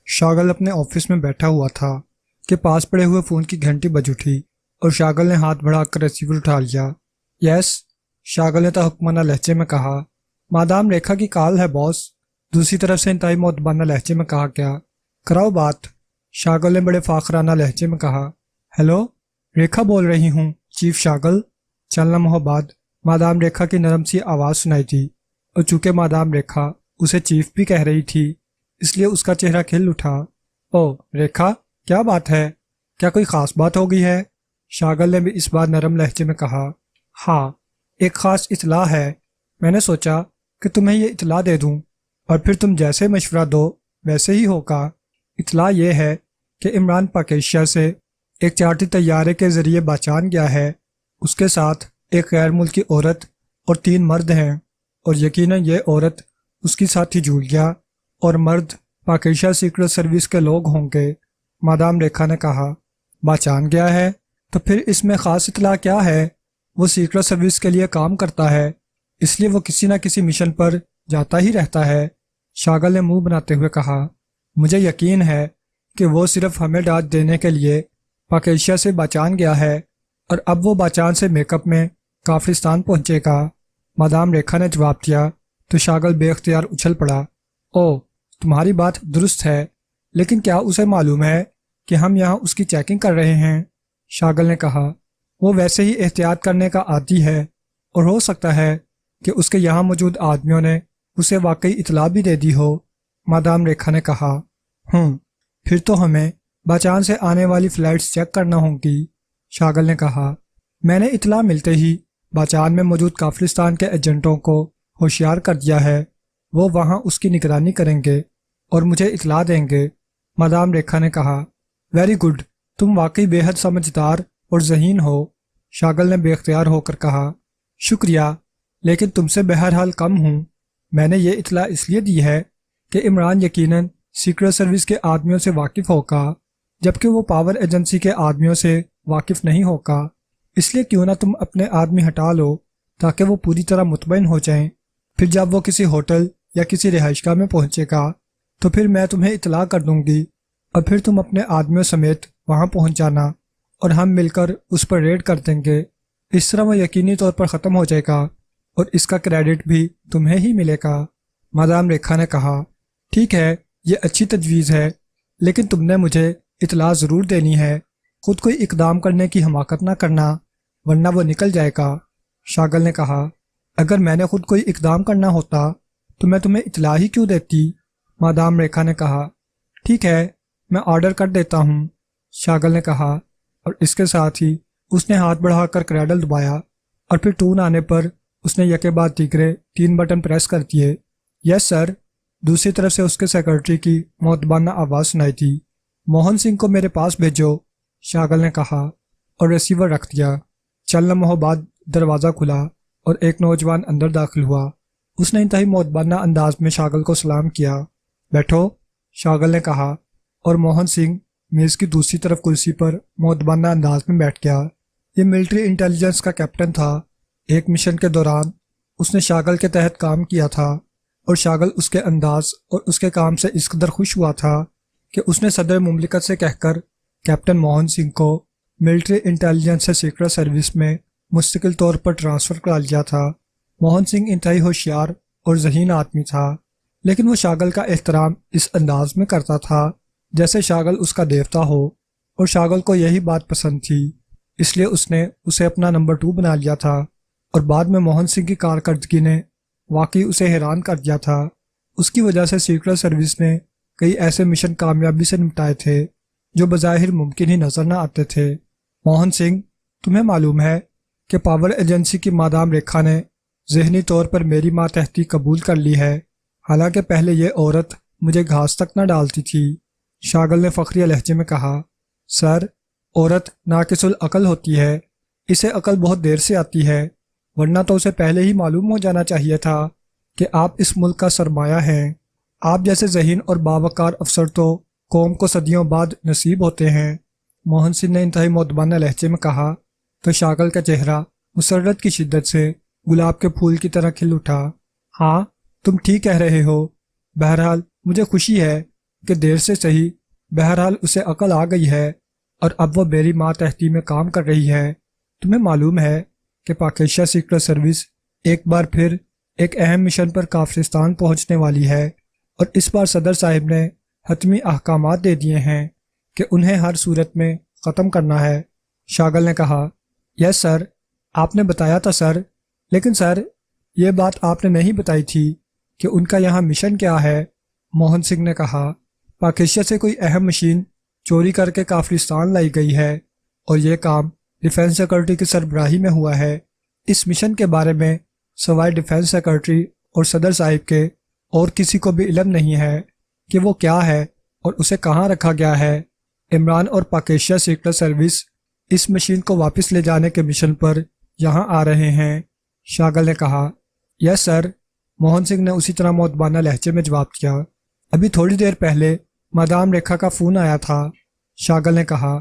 شاغل اپنے آفس میں بیٹھا ہوا تھا کہ پاس پڑے ہوئے فون کی گھنٹی بج اٹھی اور شاغل نے ہاتھ بڑھا کر ریسیور اٹھا لیا۔ یس، شاغل نے تحقمانہ لہجے میں کہا۔ مادام ریکھا کی کال ہے باس، دوسری طرف سے انتہائی مؤدبانہ لہجے میں کہا گیا۔ کراؤ بات، شاغل نے بڑے فاخرانہ لہجے میں کہا۔ ہیلو، ریکھا بول رہی ہوں چیف شاغل۔ چند لمحوں بعد مادام ریکھا کی نرم سی آواز سنائی دی، اور چونکہ مادام ریکھا اسے چیف بھی کہہ رہی تھی اس لیے اس کا چہرہ کھل اٹھا۔ او ریکھا، کیا بات ہے؟ کیا کوئی خاص بات ہو گئی ہے؟ شاغل نے بھی اس بار نرم لہجے میں کہا۔ ہاں، ایک خاص اطلاع ہے، میں نے سوچا کہ تمہیں یہ اطلاع دے دوں اور پھر تم جیسے مشورہ دو ویسے ہی ہوگا۔ اطلاع یہ ہے کہ عمران پاکیشیا سے ایک چارٹر طیارے کے ذریعے باچان گیا ہے، اس کے ساتھ ایک غیر ملکی عورت اور 3 مرد ہیں، اور یقیناً یہ عورت اس کی ساتھی جولیا اور مرد پاکیشیا سیکرٹ سروس کے لوگ ہوں گے۔ مادام ریکھا نے کہا۔ باچان گیا ہے تو پھر اس میں خاص اطلاع کیا ہے؟ وہ سیکرٹ سروس کے لیے کام کرتا ہے، اس لیے وہ کسی نہ کسی مشن پر جاتا ہی رہتا ہے، شاغل نے منہ بناتے ہوئے کہا۔ مجھے یقین ہے کہ وہ صرف ہمیں ڈانٹ دینے کے لیے پاکیشیا سے باچان گیا ہے، اور اب وہ باچان سے میک اپ میں کافرستان پہنچے گا۔ مادام ریکھا نے جواب دیا تو شاغل بے اختیار اچھل پڑا۔ او، تمہاری بات درست ہے، لیکن کیا اسے معلوم ہے کہ ہم یہاں اس کی چیکنگ کر رہے ہیں؟ شاغل نے کہا۔ وہ ویسے ہی احتیاط کرنے کا عادی ہے، اور ہو سکتا ہے کہ اس کے یہاں موجود آدمیوں نے اسے واقعی اطلاع بھی دے دی ہو، مادام ریکھا نے کہا۔ پھر تو ہمیں باچان سے آنے والی فلائٹس چیک کرنا ہوں گی، شاغل نے کہا۔ میں نے اطلاع ملتے ہی باچان میں موجود کافرستان کے ایجنٹوں کو ہوشیار کر دیا ہے، وہ وہاں اس کی نگرانی کریں گے اور مجھے اطلاع دیں گے، مادام ریکھا نے کہا۔ ویری گڈ، تم واقعی بے حد سمجھدار اور ذہین ہو، شاغل نے بے اختیار ہو کر کہا۔ شکریہ، لیکن تم سے بہرحال کم ہوں۔ میں نے یہ اطلاع اس لیے دی ہے کہ عمران یقیناً سیکرٹ سروس کے آدمیوں سے واقف ہوگا، جبکہ وہ پاور ایجنسی کے آدمیوں سے واقف نہیں ہوگا۔ اس لیے کیوں نہ تم اپنے آدمی ہٹا لو تاکہ وہ پوری طرح مطمئن ہو جائیں، پھر جب وہ کسی ہوٹل یا کسی رہائش گاہ میں پہنچے گا تو پھر میں تمہیں اطلاع کر دوں گی، اور پھر تم اپنے آدمیوں سمیت وہاں پہنچ جانا اور ہم مل کر اس پر ریڈ کر دیں گے۔ اس طرح وہ یقینی طور پر ختم ہو جائے گا اور اس کا کریڈٹ بھی تمہیں ہی ملے گا، مادام ریکھا نے کہا۔ ٹھیک ہے، یہ اچھی تجویز ہے، لیکن تم نے مجھے اطلاع ضرور دینی ہے، خود کوئی اقدام کرنے کی حماقت نہ کرنا ورنہ وہ نکل جائے گا، شاغل نے کہا۔ اگر میں نے خود کوئی اقدام کرنا ہوتا تو میں تمہیں اطلاع ہی کیوں دیتی، مادام ریکھا نے کہا۔ ٹھیک ہے، میں آرڈر کر دیتا ہوں، شاغل نے کہا، اور اس کے ساتھ ہی اس نے ہاتھ بڑھا کر کریڈل دبایا، اور پھر ٹون آنے پر اس نے یکے بعد دیگرے 3 بٹن پریس کر دیے۔ یس سر، دوسری طرف سے اس کے سیکرٹری کی مؤدبانہ آواز سنائی دی۔ موہن سنگھ کو میرے پاس بھیجو، شاغل نے کہا، اور ریسیور رکھ دیا۔ چند لمحوں بعد دروازہ کھلا اور ایک نوجوان اندر داخل ہوا۔ اس نے انتہائی مؤدبانہ انداز میں شاغل کو سلام کیا۔ بیٹھو، شاغل نے کہا، اور موہن سنگھ میز کی دوسری طرف کرسی پر مؤدبانہ انداز میں بیٹھ گیا۔ یہ ملٹری انٹیلیجنس کا کیپٹن تھا۔ ایک مشن کے دوران اس نے شاغل کے تحت کام کیا تھا، اور شاغل اس کے انداز اور اس کے کام سے اس قدر خوش ہوا تھا کہ اس نے صدر مملکت سے کہہ کر کیپٹن موہن سنگھ کو ملٹری انٹیلیجنس سے سیکرٹ سروس میں مستقل طور پر ٹرانسفر کرا لیا تھا۔ موہن سنگھ انتہائی ہوشیار اور ذہین آدمی تھا، لیکن وہ شاغل کا احترام اس انداز میں کرتا تھا جیسے شاغل اس کا دیوتا ہو، اور شاغل کو یہی بات پسند تھی، اس لیے اس نے اسے اپنا نمبر 2 بنا لیا تھا، اور بعد میں موہن سنگھ کی کارکردگی نے واقعی اسے حیران کر دیا تھا۔ اس کی وجہ سے سیکرٹ سروس نے کئی ایسے مشن کامیابی سے نمٹائے تھے جو بظاہر ممکن ہی نظر نہ آتے تھے۔ موہن سنگھ، تمہیں معلوم ہے کہ پاور ایجنسی کی مادام ریکھا نے ذہنی طور پر میری ماتحتی قبول کر لی ہے، حالانکہ پہلے یہ عورت مجھے گھاس تک نہ ڈالتی تھی، شاغل نے فخریہ لہجے میں کہا۔ سر، عورت ناقص العقل ہوتی ہے، اسے عقل بہت دیر سے آتی ہے، ورنہ تو اسے پہلے ہی معلوم ہو جانا چاہیے تھا کہ آپ اس ملک کا سرمایہ ہیں۔ آپ جیسے ذہین اور باوقار افسر تو قوم کو صدیوں بعد نصیب ہوتے ہیں، موہن سنگھ نے انتہائی مؤدبانہ لہجے میں کہا، تو شاغل کا چہرہ مسرت کی شدت سے گلاب کے پھول کی طرح کھل اٹھا۔ ہاں، تم ٹھیک کہہ رہے ہو، بہرحال مجھے خوشی ہے کہ دیر سے صحیح بہرحال اسے عقل آ گئی ہے اور اب وہ میری ماتحتی میں کام کر رہی ہے۔ تمہیں معلوم ہے کہ پاک ایشیا سیکرٹ سروس ایک بار پھر ایک اہم مشن پر کافرستان پہنچنے والی ہے، اور اس بار صدر صاحب نے حتمی احکامات دے دیے ہیں کہ انہیں ہر صورت میں ختم کرنا ہے۔ شاگل نے کہا، یس سر، آپ نے بتایا تھا سر، لیکن سر یہ بات آپ نے نہیں بتائی تھی کہ ان کا یہاں مشن کیا ہے۔ موہن سنگھ نے کہا، پاک ایشیا سے کوئی اہم مشین چوری کر کے کافرستان لائی گئی ہے اور یہ کام ڈیفنس سیکرٹری کی سربراہی میں ہوا ہے۔ اس مشن کے بارے میں سوائے ڈیفنس سیکرٹری اور صدر صاحب کے اور کسی کو بھی علم نہیں ہے کہ وہ کیا ہے اور اسے کہاں رکھا گیا ہے۔ عمران اور پاک ایشیا سیکرٹ سروس اس مشین کو واپس لے جانے کے مشن پر یہاں آ رہے ہیں۔ شاگل نے کہا، یس سر۔ موہن سنگھ نے اسی طرح مؤدبانہ لہجے میں جواب دیا، ابھی تھوڑی دیر پہلے مادام ریکھا کا فون آیا تھا۔ شاگل نے کہا،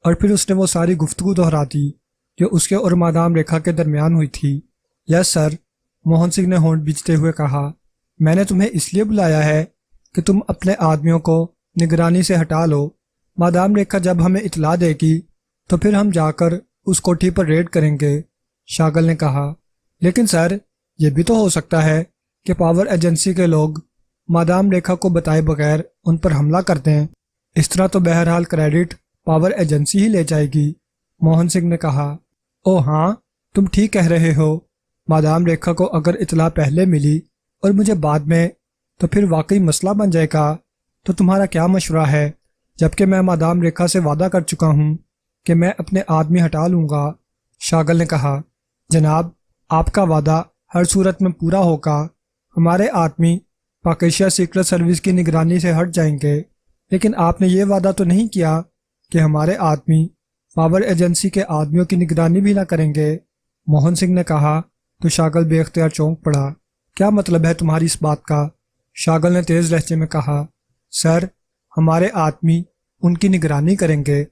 اور پھر اس نے وہ ساری گفتگو دہرا دی جو اس کے اور مادام ریکھا کے درمیان ہوئی تھی۔ یس سر، موہن سنگھ نے ہونٹ بیچتے ہوئے کہا، میں نے تمہیں اس لیے بلایا ہے کہ تم اپنے آدمیوں کو نگرانی سے ہٹا لو۔ مادام ریکھا جب ہمیں اطلاع دے گی تو پھر ہم جا کر اس کوٹھی پر ریڈ کریں گے۔ شاگل نے کہا، لیکن سر یہ بھی تو ہو سکتا ہے کہ پاور ایجنسی کے لوگ مادام ریکھا کو بتائے بغیر ان پر حملہ کر دیں۔ اس طرح تو بہرحال کریڈٹ پاور ایجنسی ہی لے جائے گی۔ موہن سنگھ نے کہا، او ہاں، تم ٹھیک کہہ رہے ہو۔ مادام ریکھا کو اگر اطلاع پہلے ملی اور مجھے بعد میں تو پھر واقعی مسئلہ بن جائے گا۔ تو تمہارا کیا مشورہ ہے؟ جبکہ میں مادام ریکھا سے وعدہ کر چکا ہوں کہ میں اپنے آدمی ہٹا لوں گا۔ شاگل نے کہا، جناب آپ کا وعدہ ہر صورت میں پورا ہوگا۔ ہمارے آدمی پاک ایشیا سیکرٹ سروس کی نگرانی سے ہٹ جائیں گے، لیکن آپ نے یہ وعدہ تو نہیں کیا کہ ہمارے آدمی پاور ایجنسی کے آدمیوں کی نگرانی بھی نہ کریں گے۔ موہن سنگھ نے کہا تو شاگل بے اختیار چونک پڑا۔ کیا مطلب ہے تمہاری اس بات کا؟ شاگل نے تیز لہجے میں کہا، سر ہمارے آدمی ان کی نگرانی کریں گے،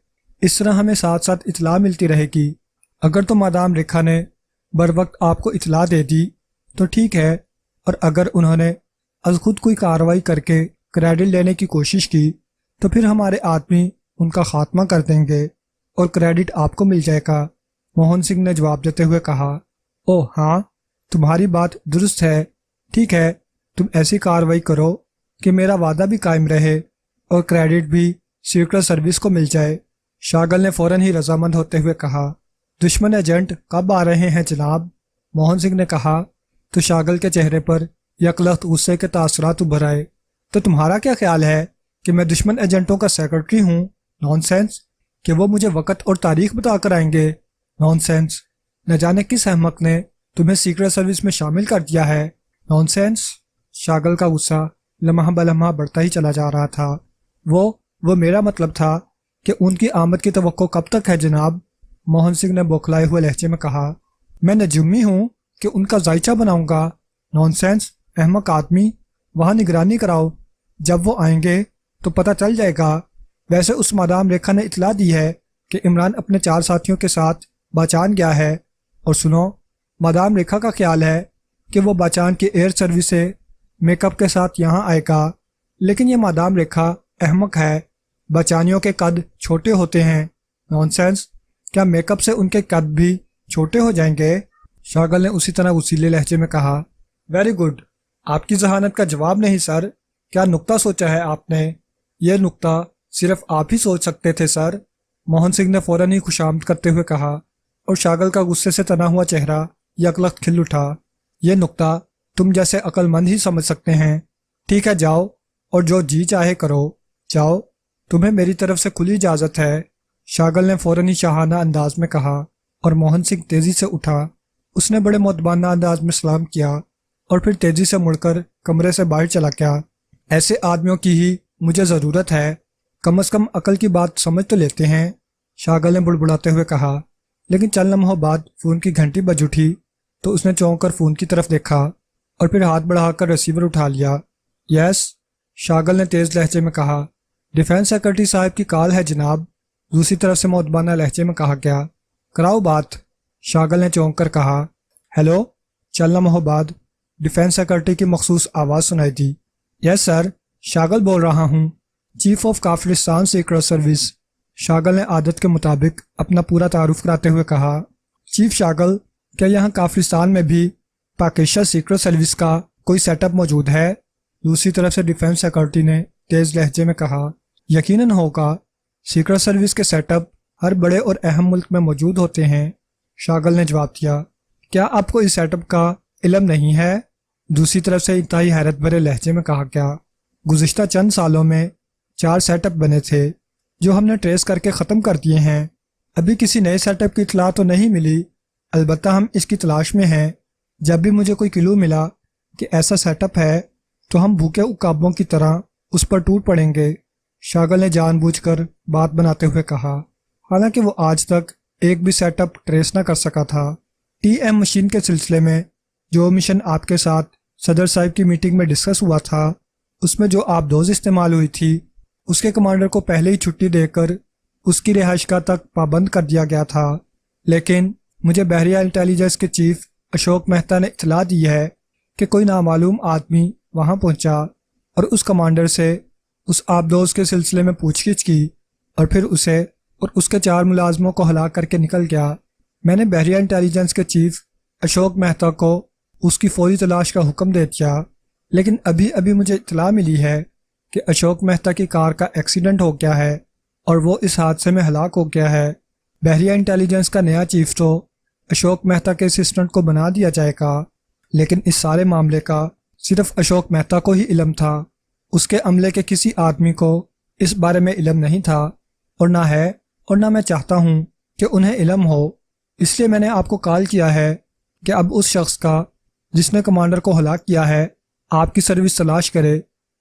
اس طرح ہمیں ساتھ ساتھ اطلاع ملتی رہے گی۔ اگر تو مادام ریکھا نے بروقت آپ کو اطلاع دے دی تو ٹھیک ہے، اور اگر انہوں نے از خود کوئی کارروائی کر کے کریڈٹ لینے کی کوشش کی تو پھر ہمارے آدمی ان کا خاتمہ کر دیں گے اور کریڈٹ آپ کو مل جائے گا۔ موہن سنگھ نے جواب دیتے ہوئے کہا، او ہاں، تمہاری بات درست ہے، ٹھیک ہے، تم ایسی کارروائی کرو کہ میرا وعدہ بھی قائم رہے اور کریڈٹ بھی سیکرٹ سروس کو مل جائے۔ شاگل نے فوراً ہی رضامند ہوتے ہوئے کہا، دشمن ایجنٹ کب آ رہے ہیں جناب؟ موہن سنگھ نے کہا تو شاگل کے چہرے پر یکلخت غصے کے تاثرات ابھر آئے۔ تو تمہارا کیا خیال ہے کہ میں دشمن ایجنٹوں کا سیکرٹری ہوں؟ نان سینس، کہ وہ مجھے وقت اور تاریخ بتا کر آئیں گے؟ نان سینس، نہ جانے کس احمق نے تمہیں سیکرٹ سروس میں شامل کر دیا ہے؟ نان سینس۔ شاگل کا غصہ لمحہ بلمحہ بڑھتا ہی چلا جا رہا تھا۔ وہ میرا مطلب تھا کہ ان کی آمد کی توقع کب تک ہے جناب؟ موہن سنگھ نے بوکھلائے ہوئے لہجے میں کہا، میں نجومی ہوں کہ ان کا ذائچہ بناؤں گا؟ نان سینس، احمق آدمی، وہاں نگرانی کراؤ، جب وہ آئیں گے تو پتہ چل جائے گا۔ ویسے اس مادام ریکھا نے اطلاع دی ہے کہ عمران اپنے 4 ساتھیوں کے ساتھ باچان گیا ہے، اور سنو، مادام ریکھا کا خیال ہے کہ وہ باچان کی ایئر سروس سے میک اپ کے ساتھ یہاں آئے گا، لیکن یہ مادام ریکھا احمق ہے، باچانیوں کے قد چھوٹے ہوتے ہیں۔ نان سینس، کیا میک اپ سے ان کے قد بھی چھوٹے ہو جائیں گے؟ شاگل نے اسی طرح وسیلے لہجے میں کہا، ویری گڈ، آپ کی ذہانت کا جواب نہیں سر، کیا نکتہ سوچا ہے آپ نے؟ یہ نکتہ صرف آپ ہی سوچ سکتے تھے سر، موہن سنگھ نے فوراً ہی خوشامد کرتے ہوئے کہا، اور شاگل کا غصے سے تنا ہوا چہرہ یکلخت کھل اٹھا۔ یہ نکتہ تم جیسے عقل مند ہی سمجھ سکتے ہیں۔ ٹھیک ہے، جاؤ اور جو جی چاہے کرو، جاؤ، تمہیں میری طرف سے کھلی اجازت ہے۔ شاگل نے فوراً ہی شاہانہ انداز میں کہا، اور موہن سنگھ تیزی سے اٹھا۔ اس نے بڑے مؤدبانہ انداز میں سلام کیا اور پھر تیزی سے مڑ کر کمرے سے باہر چلا گیا۔ ایسے آدمیوں کی ہی مجھے ضرورت ہے، کم از کم عقل کی بات سمجھ تو لیتے ہیں، شاگل نے بڑبڑاتے ہوئے کہا۔ لیکن چند لمحوں بعد فون کی گھنٹی بج اٹھی تو اس نے چونک کر فون کی طرف دیکھا اور پھر ہاتھ بڑھا کر ریسیور اٹھا لیا۔ یس، شاگل نے تیز لہجے میں کہا، ڈیفنس سیکرٹری صاحب کی کال ہے جناب، دوسری طرف سے مؤدبانہ لہجے میں کہا گیا۔ کراؤ بات، شاگل نے چونک کر کہا۔ ہیلو، چند لمحوں بعد ڈیفنس سیکرٹری کی مخصوص آواز سنائی دی۔ یس سر، شاگل بول رہا ہوں۔ چیف آف کافرستان سیکرٹ سروس، شاگل نے عادت کے مطابق اپنا پورا تعارف کراتے ہوئے کہا۔ چیف شاگل، کیا یہاں کافرستان میں بھی پاکستان سیکرٹ سروس کا کوئی سیٹ اپ موجود ہے؟ دوسری طرف سے ڈیفنس سیکرٹری نے تیز لہجے میں کہا۔ یقیناً ہوگا، سیکرٹ سروس کے سیٹ اپ ہر بڑے اور اہم ملک میں موجود ہوتے ہیں، شاگل نے جواب دیا۔ کیا آپ کو اس سیٹ اپ کا علم نہیں ہے؟ دوسری طرف سے انتہائی حیرت بھرے لہجے میں کہا گیا۔ گزشتہ چند سالوں میں 4 سیٹ اپ بنے تھے جو ہم نے ٹریس کر کے ختم کر دیے ہیں۔ ابھی کسی نئے سیٹ اپ کی اطلاع تو نہیں ملی، البتہ ہم اس کی تلاش میں ہیں۔ جب بھی مجھے کوئی کلو ملا کہ ایسا سیٹ اپ ہے تو ہم بھوکے عقابوں کی طرح اس پر ٹوٹ پڑیں گے، شاگل نے جان بوجھ کر بات بناتے ہوئے کہا، حالانکہ وہ آج تک ایک بھی سیٹ اپ ٹریس نہ کر سکا تھا۔ ٹی ایم مشین کے سلسلے میں جو مشن آپ کے ساتھ صدر صاحب کی میٹنگ میں ڈسکس ہوا تھا، اس میں جو آپ دوز استعمال ہوئی تھی، اس کے کمانڈر کو پہلے ہی چھٹی دے کر اس کی رہائش گاہ تک پابند کر دیا گیا تھا، لیکن مجھے بحریہ انٹیلیجنس کے چیف اشوک مہتا نے اطلاع دی ہے کہ کوئی نامعلوم آدمی وہاں پہنچا اور اس کمانڈر سے اس آبدوز کے سلسلے میں پوچھ گچھ کی اور پھر اسے اور اس کے 4 ملازموں کو ہلاک کر کے نکل گیا۔ میں نے بحریہ انٹیلیجنس کے چیف اشوک مہتا کو اس کی فوری تلاش کا حکم دے دیا، لیکن ابھی مجھے اطلاع ملی ہے کہ اشوک مہتا کی کار کا ایکسیڈنٹ ہو گیا ہے اور وہ اس حادثے میں ہلاک ہو گیا ہے۔ بحریہ انٹیلیجنس کا نیا چیف تو اشوک مہتا کے اسسٹنٹ کو بنا دیا جائے گا، لیکن اس سارے معاملے کا صرف اشوک مہتا کو ہی علم تھا، اس کے عملے کے کسی آدمی کو اس بارے میں علم نہیں تھا، اور نہ ہے اور نہ میں چاہتا ہوں کہ انہیں علم ہو۔ اس لیے میں نے آپ کو کال کیا ہے کہ اب اس شخص کا جس نے کمانڈر کو ہلاک کیا ہے آپ کی سروس تلاش کرے۔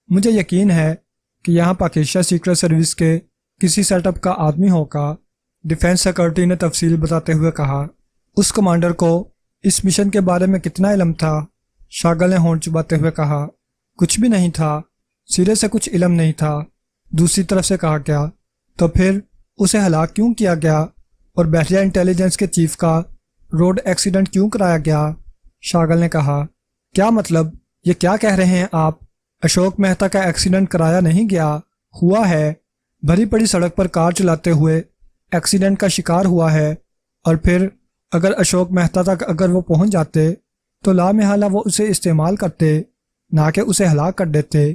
مجھے یقین ہے کہ یہاں پاکستان سیکرٹ سروس کے کسی سیٹ اپ کا آدمی ہوگا، ڈیفنس سیکرٹری نے تفصیل بتاتے ہوئے کہا۔ اس کمانڈر کو اس مشن کے بارے میں کتنا علم تھا؟ شاگل نے ہونٹ چباتے ہوئے کہا۔ کچھ بھی نہیں تھا، سرے سے کچھ علم نہیں تھا، دوسری طرف سے کہا گیا۔ تو پھر اسے ہلاک کیوں کیا گیا اور بحریہ انٹیلیجنس کے چیف کا روڈ ایکسیڈنٹ کیوں کرایا گیا؟ شاگل نے کہا۔ کیا مطلب؟ یہ کیا کہہ رہے ہیں آپ؟ اشوک مہتا کا ایکسیڈنٹ کرایا نہیں گیا، ہوا ہے۔ بھری پڑی سڑک پر کار چلاتے ہوئے ایکسیڈنٹ کا شکار ہوا ہے، اور پھر اگر اشوک مہتا تک اگر وہ پہنچ جاتے تو لامحالہ وہ اسے استعمال کرتے، نہ کہ اسے ہلاک کر دیتے،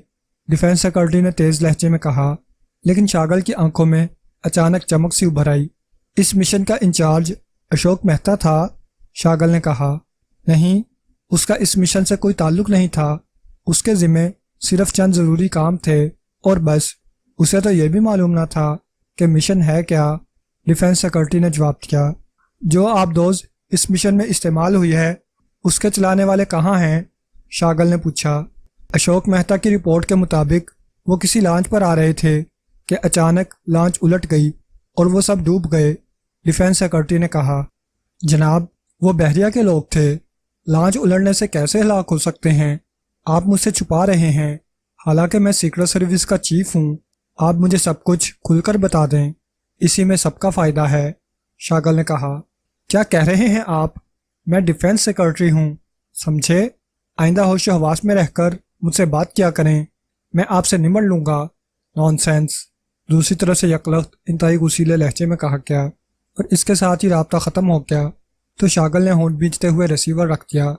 ڈیفنس سیکرٹری نے تیز لہجے میں کہا۔ لیکن شاگل کی آنکھوں میں اچانک چمک سی ابھر آئی۔ اس مشن کا انچارج اشوک مہتا تھا؟ شاگل نے کہا۔ نہیں، اس کا اس مشن سے کوئی تعلق نہیں تھا، اس کے ذمے صرف چند ضروری کام تھے اور بس۔ اسے تو یہ بھی معلوم نہ تھا کہ مشن ہے کیا، ڈیفنس سیکرٹری نے جواب دیا۔ جو آبدوز اس مشن میں استعمال ہوئی ہے اس کے چلانے والے کہاں ہیں؟ شاگل نے پوچھا۔ اشوک مہتا کی رپورٹ کے مطابق وہ کسی لانچ پر آ رہے تھے کہ اچانک لانچ الٹ گئی اور وہ سب ڈوب گئے، ڈیفنس سیکرٹری نے کہا۔ جناب، وہ بحریہ کے لوگ تھے، لانچ الٹنے سے کیسے ہلاک ہو سکتے ہیں؟ آپ مجھ سے چھپا رہے ہیں، حالانکہ میں سیکرٹ سروس کا چیف ہوں۔ آپ مجھے سب کچھ کھل کر بتا دیں، اسی میں سب کا فائدہ ہے، شاگل نے کہا۔ کیا کہہ رہے ہیں آپ؟ میں ڈیفنس سیکرٹری ہوں، سمجھے؟ آئندہ ہوش و حواس میں رہ کر مجھ سے بات کیا کریں، میں آپ سے نمٹ لوں گا۔ نان سینس، دوسری طرف سے یکلخت انتہائی غصیلے لہجے میں کہا گیا، اور اس کے ساتھ ہی رابطہ ختم ہو گیا تو شاگل نے ہونٹ بھینچتے ہوئے ریسیور رکھ دیا۔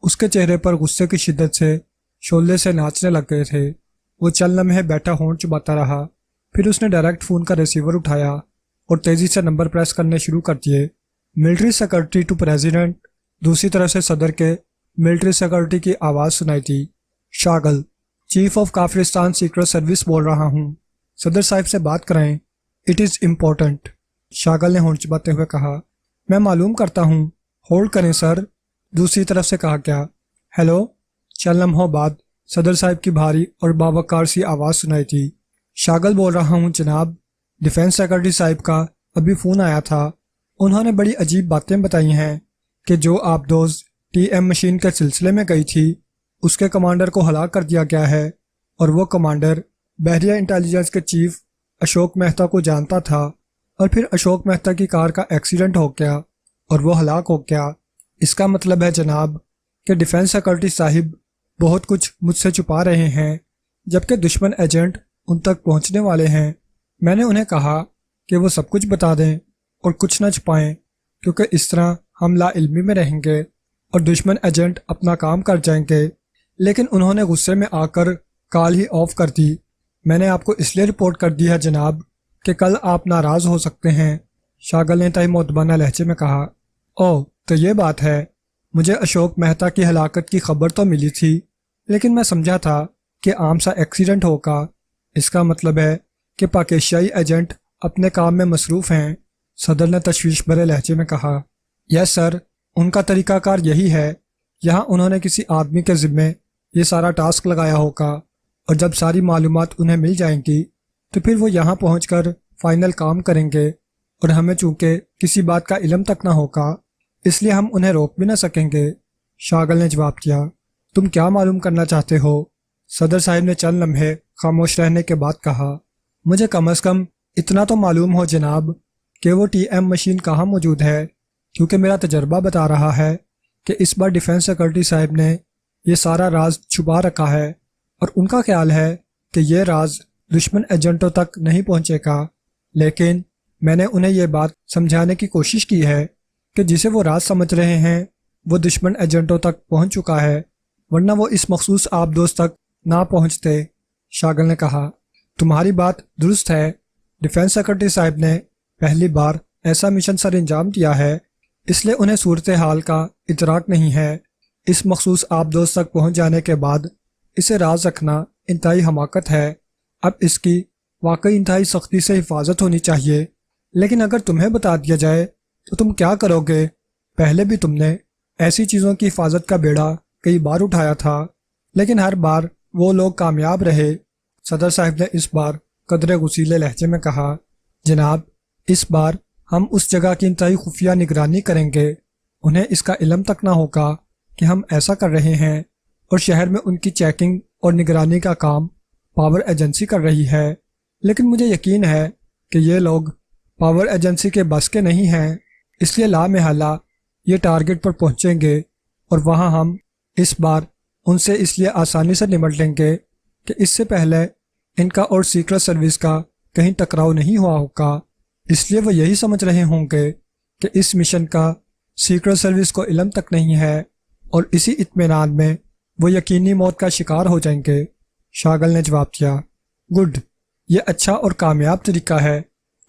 اس کے چہرے پر غصے کی شدت سے شعلے سے ناچنے لگ گئے تھے۔ وہ چند لمحے بیٹھا ہونٹ چباتا رہا، پھر اس نے ڈائریکٹ فون کا ریسیور اٹھایا اور تیزی سے نمبر پریس کرنے شروع کر دیے۔ ملٹری سیکرٹری ٹو پریزیڈنٹ، دوسری طرف سے صدر کے ملٹری سیکرٹری کی آواز سنائی تھی۔ شاگل، چیف آف کافرستان سیکرٹ سروس بول رہا ہوں، صدر صاحب سے بات کرائیں، اٹ از امپورٹنٹ، شاگل نے ہونٹ چباتے ہوئے کہا۔ میں معلوم کرتا ہوں، ہولڈ کریں سر، دوسری طرف سے کہا گیا۔ ہیلو، چند لمحوں بعد صدر صاحب کی بھاری اور باوقار سی آواز سنائی تھی۔ شاگل بول رہا ہوں جناب، ڈیفنس سیکرٹری صاحب کا ابھی فون آیا تھا، انہوں نے بڑی عجیب باتیں بتائی ہیں کہ جو آبدوز ٹی ایم مشین کے سلسلے میں گئی تھی اس کے کمانڈر کو ہلاک کر دیا گیا ہے، اور وہ کمانڈر بحریہ انٹیلیجنس کے چیف اشوک مہتا کو جانتا تھا، اور پھر اشوک مہتا کی کار کا ایکسیڈنٹ ہو گیا اور وہ ہلاک ہو گیا۔ اس کا مطلب ہے جناب کہ ڈیفنس سیکرٹری صاحب بہت کچھ مجھ سے چھپا رہے ہیں، جبکہ دشمن ایجنٹ ان تک پہنچنے والے ہیں۔ میں نے انہیں کہا کہ وہ سب کچھ بتا دیں اور کچھ نہ چھپائیں، کیونکہ اس طرح ہم لا علمی میں رہیں گے اور دشمن ایجنٹ اپنا کام کر جائیں گے۔ لیکن انہوں نے غصے میں آ کر کال ہی آف کر دی۔ میں نے آپ کو اس لیے رپورٹ کر دی ہے جناب کہ کل آپ ناراض ہو سکتے ہیں، شاگل نے انتہائی مؤدبانہ لہجے میں کہا۔ اوہ تو یہ بات ہے، مجھے اشوک مہتا کی ہلاکت کی خبر تو ملی تھی، لیکن میں سمجھا تھا کہ عام سا ایکسیڈنٹ ہوگا۔ اس کا مطلب ہے کہ پاکستانی ایجنٹ اپنے کام میں مصروف ہیں، صدر نے تشویش بھرے لہجے میں کہا۔ یس سر، ان کا طریقہ کار یہی ہے۔ یہاں انہوں نے کسی آدمی کے ذمے یہ سارا ٹاسک لگایا ہوگا، اور جب ساری معلومات انہیں مل جائیں گی تو پھر وہ یہاں پہنچ کر فائنل کام کریں گے، اور ہمیں چونکہ کسی بات کا علم تک نہ ہوگا اس لیے ہم انہیں روک بھی نہ سکیں گے، شاگل نے جواب دیا۔ تم کیا معلوم کرنا چاہتے ہو؟ صدر صاحب نے چند لمحے خاموش رہنے کے بعد کہا۔ مجھے کم از کم اتنا تو معلوم ہو جناب کہ وہ ٹی ایم مشین کہاں موجود ہے، کیونکہ میرا تجربہ بتا رہا ہے کہ اس بار ڈیفنس سیکرٹری صاحب نے یہ سارا راز چھپا رکھا ہے، اور ان کا خیال ہے کہ یہ راز دشمن ایجنٹوں تک نہیں پہنچے گا۔ لیکن میں نے انہیں یہ بات سمجھانے کی کوشش کی ہے کہ جسے وہ راز سمجھ رہے ہیں وہ دشمن ایجنٹوں تک پہنچ چکا ہے، ورنہ وہ اس مخصوص آب دوست تک نہ پہنچتے، شاگل نے کہا۔ تمہاری بات درست ہے، ڈیفنس سیکرٹری صاحب نے پہلی بار ایسا مشن سر انجام دیا ہے، اس لیے انہیں صورتحال کا ادراک نہیں ہے۔ اس مخصوص آب دوست تک پہنچ جانے کے بعد اسے راز رکھنا انتہائی حماقت ہے۔ اب اس کی واقعی انتہائی سختی سے حفاظت ہونی چاہیے، لیکن اگر تمہیں بتا دیا جائے تو تم کیا کرو گے؟ پہلے بھی تم نے ایسی چیزوں کی حفاظت کا بیڑا کئی بار اٹھایا تھا، لیکن ہر بار وہ لوگ کامیاب رہے، صدر صاحب نے اس بار قدرے غصیلے لہجے میں کہا۔ جناب، اس بار ہم اس جگہ کی انتہائی خفیہ نگرانی کریں گے، انہیں اس کا علم تک نہ ہوگا کہ ہم ایسا کر رہے ہیں، اور شہر میں ان کی چیکنگ اور نگرانی کا کام پاور ایجنسی کر رہی ہے۔ لیکن مجھے یقین ہے کہ یہ لوگ پاور ایجنسی کے بس کے نہیں ہیں، اس لیے لامحالہ یہ ٹارگٹ پر پہنچیں گے، اور وہاں ہم اس بار ان سے اس لیے آسانی سے نمٹ لیں گے کہ اس سے پہلے ان کا اور سیکرٹ سروس کا کہیں ٹکراؤ نہیں ہوا ہوگا۔ اس لیے وہ یہی سمجھ رہے ہوں گے کہ اس مشن کا سیکرٹ سروس کو علم تک نہیں ہے، اور اسی اطمینان میں وہ یقینی موت کا شکار ہو جائیں گے، شاگل نے جواب دیا۔ گڈ، یہ اچھا اور کامیاب طریقہ ہے۔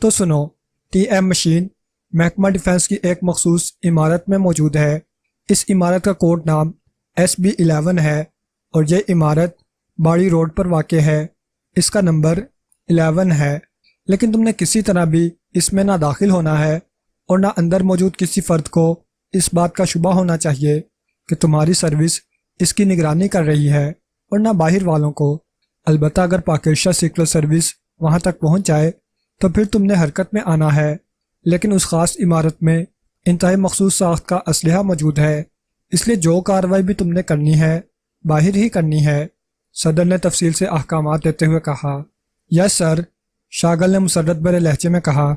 تو سنو، ٹی ایم مشین محکمہ ڈیفنس کی ایک مخصوص عمارت میں موجود ہے۔ اس عمارت کا کوڈ نام SB11 ہے، اور یہ عمارت باڑی روڈ پر واقع ہے۔ اس کا نمبر 11 ہے، لیکن تم نے کسی طرح بھی اس میں نہ داخل ہونا ہے، اور نہ اندر موجود کسی فرد کو اس بات کا شبہ ہونا چاہیے کہ تمہاری سروس اس کی نگرانی کر رہی ہے، اور نہ باہر والوں کو۔ البتہ اگر پاکستان سیکرٹ سروس وہاں تک پہنچ جائے تو پھر تم نے حرکت میں آنا ہے، لیکن اس خاص عمارت میں انتہائی مخصوص ساخت کا اسلحہ موجود ہے، اس لیے جو کارروائی بھی تم نے کرنی ہے باہر ہی کرنی ہے، صدر نے تفصیل سے احکامات دیتے ہوئے کہا۔ یس سر، شاگل نے مسرت بھرے لہجے میں کہا۔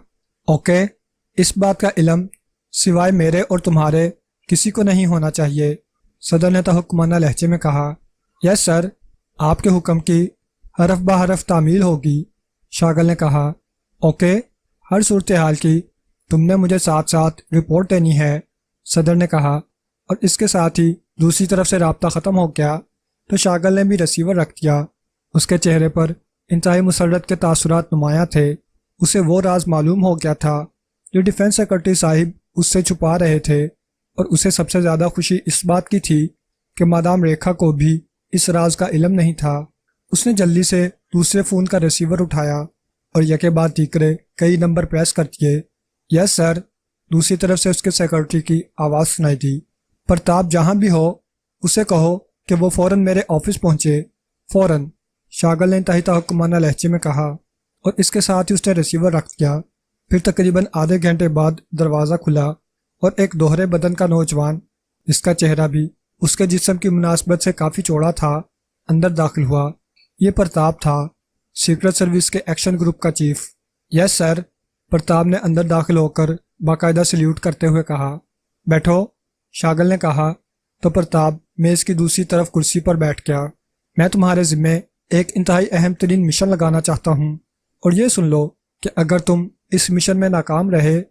اوکے، اس بات کا علم سوائے میرے اور تمہارے کسی کو نہیں ہونا چاہیے، صدر نے تحکمانہ لہجے میں کہا۔ یس سر، آپ کے حکم کی حرف بہ حرف تعمیل ہوگی، شاگل نے کہا۔ اوکے، ہر صورتحال کی تم نے مجھے ساتھ ساتھ رپورٹ دینی ہے، صدر نے کہا، اور اس کے ساتھ ہی دوسری طرف سے رابطہ ختم ہو گیا تو شاگل نے بھی ریسیور رکھ دیا۔ اس کے چہرے پر انتہائی مسرت کے تاثرات نمایاں تھے۔ اسے وہ راز معلوم ہو گیا تھا جو ڈیفنس سیکرٹری صاحب اس سے چھپا رہے تھے، اور اسے سب سے زیادہ خوشی اس بات کی تھی کہ مادام ریکھا کو بھی اس راز کا علم نہیں تھا۔ اس نے جلدی سے دوسرے فون کا ریسیور اٹھایا اور یکے بعد دیگرے کئی نمبر پریس کر دیے۔ یس سر، دوسری طرف سے اس کے سیکرٹری کی آواز سنائی دی۔ پرتاپ جہاں بھی ہو اسے کہو کہ وہ فوراً میرے آفس پہنچے، فوراً، شاگل نے انتہائی تحکمانہ لہجے میں کہا، اور اس کے ساتھ ہی اس نے ریسیور رکھ دیا۔ پھر تقریباً آدھے گھنٹے بعد دروازہ کھلا اور ایک دوہرے بدن کا نوجوان، جس کا چہرہ بھی اس کے جسم کی مناسبت سے کافی چوڑا تھا، اندر داخل ہوا۔ یہ پرتاپ تھا، سیکرٹ سروس کے ایکشن گروپ کا چیف۔ یس سر، پرتاپ نے اندر داخل ہو کر باقاعدہ سلیوٹ کرتے ہوئے کہا۔ بیٹھو، شاگل نے کہا، تو پرتاپ میز کی دوسری طرف کرسی پر بیٹھ گیا۔ میں تمہارے ذمے ایک انتہائی اہم ترین مشن لگانا چاہتا ہوں، اور یہ سن لو کہ اگر تم اس مشن میں ناکام رہے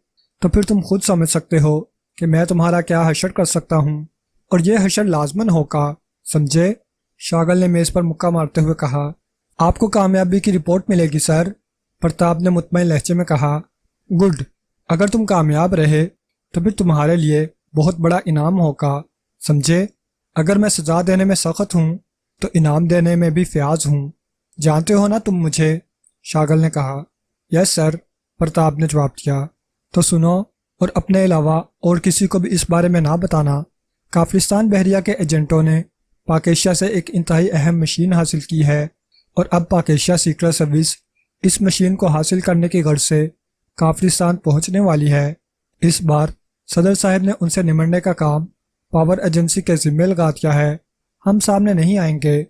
تو پھر تم خود سمجھ سکتے ہو کہ میں تمہارا کیا حشر کر سکتا ہوں، اور یہ حشر لازماً ہوگا، سمجھے؟ شاغل نے میز پر مکہ مارتے ہوئے کہا۔ آپ کو کامیابی کی رپورٹ ملے گی سر، پرتاپ نے مطمئن لہجے میں کہا۔ گڈ، اگر تم کامیاب رہے تو پھر تمہارے لیے بہت بڑا انعام ہوگا، سمجھے؟ اگر میں سزا دینے میں سخت ہوں تو انعام دینے میں بھی فیاض ہوں، جانتے ہو نا تم مجھے؟ شاغل نے کہا۔ یس سر، پرتاپ نے جواب دیا۔ تو سنو، اور اپنے علاوہ اور کسی کو بھی اس بارے میں نہ بتانا، کافرستان بحریہ کے ایجنٹوں نے پاک ایشیا سے ایک انتہائی اہم مشین حاصل کی ہے، اور اب پاک ایشیا سیکرٹ سروس اس مشین کو حاصل کرنے کی غرض سے کافرستان پہنچنے والی ہے۔ اس بار صدر صاحب نے ان سے نمٹنے کا کام پاور ایجنسی کے ذمہ لگا دیا ہے۔ ہم سامنے نہیں آئیں گے،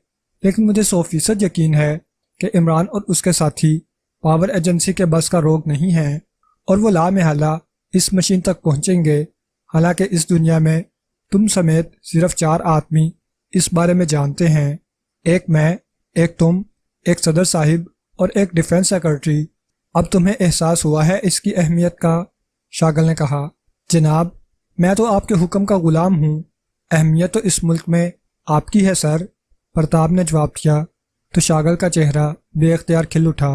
لیکن مجھے 100% یقین ہے کہ عمران اور اس کے ساتھی پاور ایجنسی کے بس کا روگ نہیں ہیں، اور وہ لامحالہ اس مشین تک پہنچیں گے۔ حالانکہ اس دنیا میں تم سمیت صرف 4 آدمی اس بارے میں جانتے ہیں، ایک میں، ایک تم، ایک صدر صاحب اور ایک ڈیفنس سیکرٹری۔ اب تمہیں احساس ہوا ہے اس کی اہمیت کا؟ شاغل نے کہا۔ جناب، میں تو آپ کے حکم کا غلام ہوں، اہمیت تو اس ملک میں آپ کی ہے سر، پرتاپ نے جواب دیا۔ تو شاغل کا چہرہ بے اختیار کھل اٹھا۔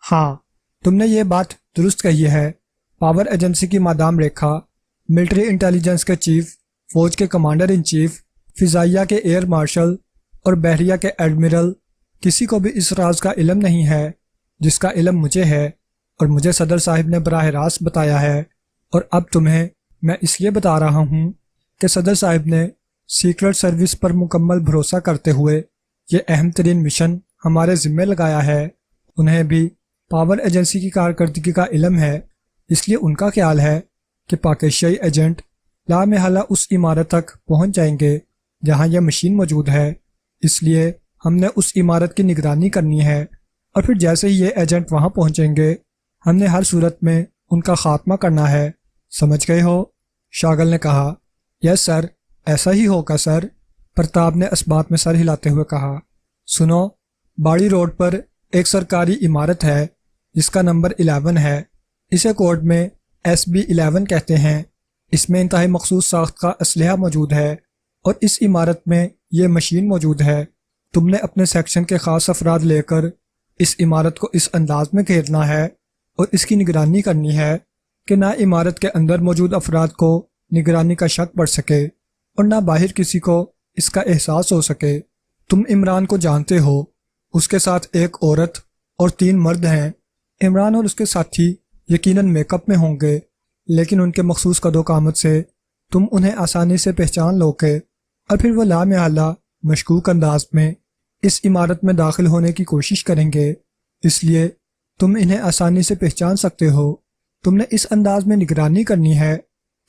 ہاں، تم نے یہ بات درست کہی ہے۔ پاور ایجنسی کی مادام ریکھا، ملٹری انٹیلیجنس کے چیف، فوج کے کمانڈر ان چیف، فضائیہ کے ایئر مارشل اور بحریہ کے ایڈمرل، کسی کو بھی اس راز کا علم نہیں ہے جس کا علم مجھے ہے، اور مجھے صدر صاحب نے براہ راست بتایا ہے، اور اب تمہیں میں اس لیے بتا رہا ہوں کہ صدر صاحب نے سیکرٹ سروس پر مکمل بھروسہ کرتے ہوئے یہ اہم ترین مشن ہمارے ذمہ لگایا ہے۔ انہیں بھی پاور ایجنسی کی کارکردگی کا علم ہے، اس لیے ان کا خیال ہے کہ پاک ایشیائی ایجنٹ لامحالہ اس عمارت تک پہنچ جائیں گے جہاں یہ مشین موجود ہے۔ اس لیے ہم نے اس عمارت کی نگرانی کرنی ہے، اور پھر جیسے ہی یہ ایجنٹ وہاں پہنچیں گے ہم نے ہر صورت میں ان کا خاتمہ کرنا ہے، سمجھ گئے ہو؟ شاغل نے کہا۔ یس سر، ایسا ہی ہوگا سر، پرتاپ نے اس بات میں سر ہلاتے ہوئے کہا۔ سنو، باڑی روڈ پر ایک سرکاری عمارت ہے جس کا نمبر 11 ہے، اسے کوڈ میں SB11 کہتے ہیں۔ اس میں انتہائی مخصوص ساخت کا اسلحہ موجود ہے، اور اس عمارت میں یہ مشین موجود ہے۔ تم نے اپنے سیکشن کے خاص افراد لے کر اس عمارت کو اس انداز میں گھیرنا ہے اور اس کی نگرانی کرنی ہے کہ نہ عمارت کے اندر موجود افراد کو نگرانی کا شک پڑ سکے اور نہ باہر کسی کو اس کا احساس ہو سکے۔ تم عمران کو جانتے ہو، اس کے ساتھ ایک عورت اور 3 مرد ہیں۔ عمران اور اس کے ساتھی یقیناً میک اپ میں ہوں گے، لیکن ان کے مخصوص قد و قامت سے تم انہیں آسانی سے پہچان لو گے، اور پھر وہ لامحالہ مشکوک انداز میں اس عمارت میں داخل ہونے کی کوشش کریں گے، اس لیے تم انہیں آسانی سے پہچان سکتے ہو۔ تم نے اس انداز میں نگرانی کرنی ہے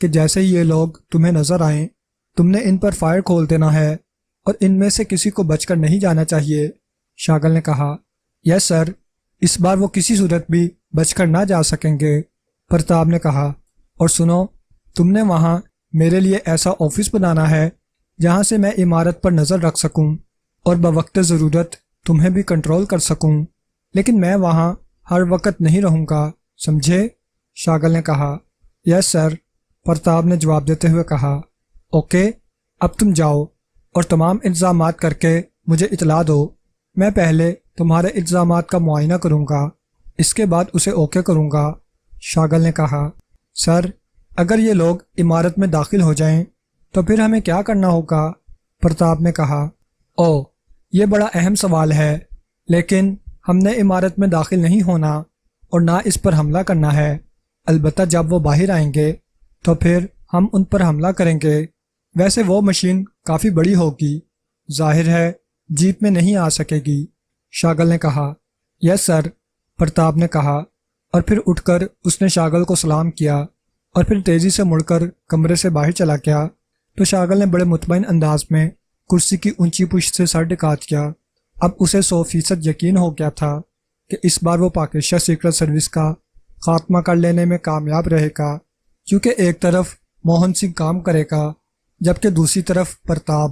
کہ جیسے ہی یہ لوگ تمہیں نظر آئیں تم نے ان پر فائر کھول دینا ہے، اور ان میں سے کسی کو بچ کر نہیں جانا چاہیے۔ شاغل نے کہا۔ یس سر، اس بار وہ کسی صورت بھی بچ کر نہ جا سکیں گے، پرتاپ نے کہا۔ اور سنو، تم نے وہاں میرے لیے ایسا آفس بنانا ہے جہاں سے میں عمارت پر نظر رکھ سکوں اور بوقت ضرورت تمہیں بھی کنٹرول کر سکوں، لیکن میں وہاں ہر وقت نہیں رہوں گا، سمجھے؟ شاغل نے کہا۔ یس سر، پرتاپ نے جواب دیتے ہوئے کہا۔ اوکے، اب تم جاؤ اور تمام انتظامات کر کے مجھے اطلاع دو۔ میں پہلے تمہارے الزامات کا معائنہ کروں گا، اس کے بعد اسے اوکے کروں گا۔ شاغل نے کہا۔ سر، اگر یہ لوگ عمارت میں داخل ہو جائیں تو پھر ہمیں کیا کرنا ہوگا؟ پرتاپ نے کہا۔ او، یہ بڑا اہم سوال ہے، لیکن ہم نے عمارت میں داخل نہیں ہونا اور نہ اس پر حملہ کرنا ہے۔ البتہ جب وہ باہر آئیں گے تو پھر ہم ان پر حملہ کریں گے۔ ویسے وہ مشین کافی بڑی ہوگی، ظاہر ہے جیپ میں نہیں آ سکے گی، شاغل نے کہا۔ یس سر، پرتاپ نے کہا، اور پھر اٹھ کر اس نے شاغل کو سلام کیا اور پھر تیزی سے مڑ کر کمرے سے باہر چلا گیا۔ تو شاغل نے بڑے مطمئن انداز میں کرسی کی اونچی پشت سے سر ٹکا دیا۔ اب اسے 100% یقین ہو گیا تھا کہ اس بار وہ پاک ایشیا سیکرٹ سروس کا خاتمہ کر لینے میں کامیاب رہے گا، کیونکہ ایک طرف موہن سنگھ کام کرے گا جبکہ دوسری طرف پرتاپ۔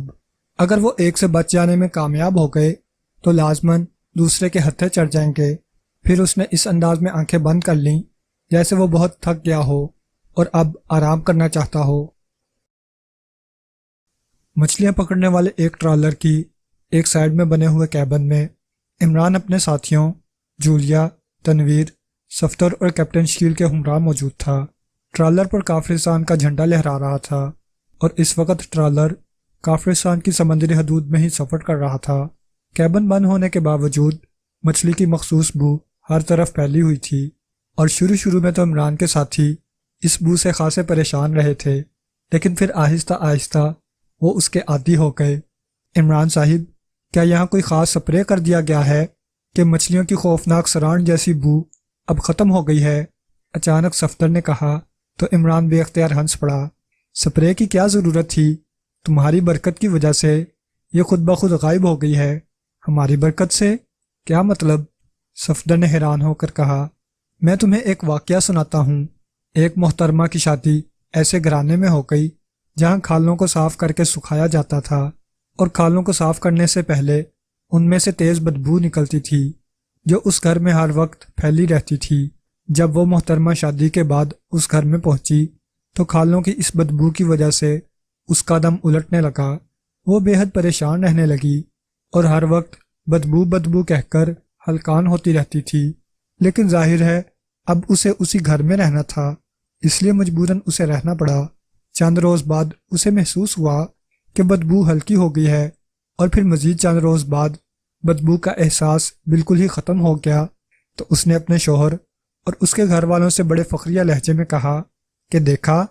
اگر وہ ایک سے بچ جانے میں کامیاب ہو گئے تو لازماً دوسرے کے ہتھے چڑھ جائیں گے۔ پھر اس نے اس انداز میں آنکھیں بند کر لیں جیسے وہ بہت تھک گیا ہو اور اب آرام کرنا چاہتا ہو۔ مچھلیاں پکڑنے والے ایک ٹرالر کی ایک سائیڈ میں بنے ہوئے کیبن میں عمران اپنے ساتھیوں جولیا، تنویر، صفدر اور کیپٹن شکیل کے ہمراہ موجود تھا۔ ٹرالر پر کافرستان کا جھنڈا لہرا رہا تھا اور اس وقت ٹرالر کافرستان کی سمندری حدود میں ہی سفر کر رہا تھا۔ کیبن بند ہونے کے باوجود مچھلی کی مخصوص بو ہر طرف پھیلی ہوئی تھی اور شروع میں تو عمران کے ساتھی اس بو سے خاصے پریشان رہے تھے، لیکن پھر آہستہ آہستہ وہ اس کے عادی ہو گئے۔ عمران صاحب، کیا یہاں کوئی خاص سپرے کر دیا گیا ہے کہ مچھلیوں کی خوفناک سران جیسی بو اب ختم ہو گئی ہے؟ اچانک صفدر نے کہا تو عمران بے اختیار ہنس پڑا۔ سپرے کی کیا ضرورت تھی؟ تمہاری برکت کی وجہ سے یہ خود بخود غائب ہو گئی ہے۔ ہماری برکت سے؟ کیا مطلب؟ صفدر نے حیران ہو کر کہا۔ میں تمہیں ایک واقعہ سناتا ہوں۔ ایک محترمہ کی شادی ایسے گھرانے میں ہو گئی جہاں کھالوں کو صاف کر کے سکھایا جاتا تھا اور کھالوں کو صاف کرنے سے پہلے ان میں سے تیز بدبو نکلتی تھی جو اس گھر میں ہر وقت پھیلی رہتی تھی۔ جب وہ محترمہ شادی کے بعد اس گھر میں پہنچی تو کھالوں کی اس بدبو کی وجہ سے اس کا دم الٹنے لگا۔ وہ بے حد پریشان رہنے لگی اور ہر وقت بدبو کہہ کر ہلکان ہوتی رہتی تھی، لیکن ظاہر ہے اب اسے اسی گھر میں رہنا تھا، اس لیے مجبوراً اسے رہنا پڑا۔ چند روز بعد اسے محسوس ہوا کہ بدبو ہلکی ہو گئی ہے اور پھر مزید چند روز بعد بدبو کا احساس بالکل ہی ختم ہو گیا تو اس نے اپنے شوہر اور اس کے گھر والوں سے بڑے فخریہ لہجے میں کہا کہ دیکھا،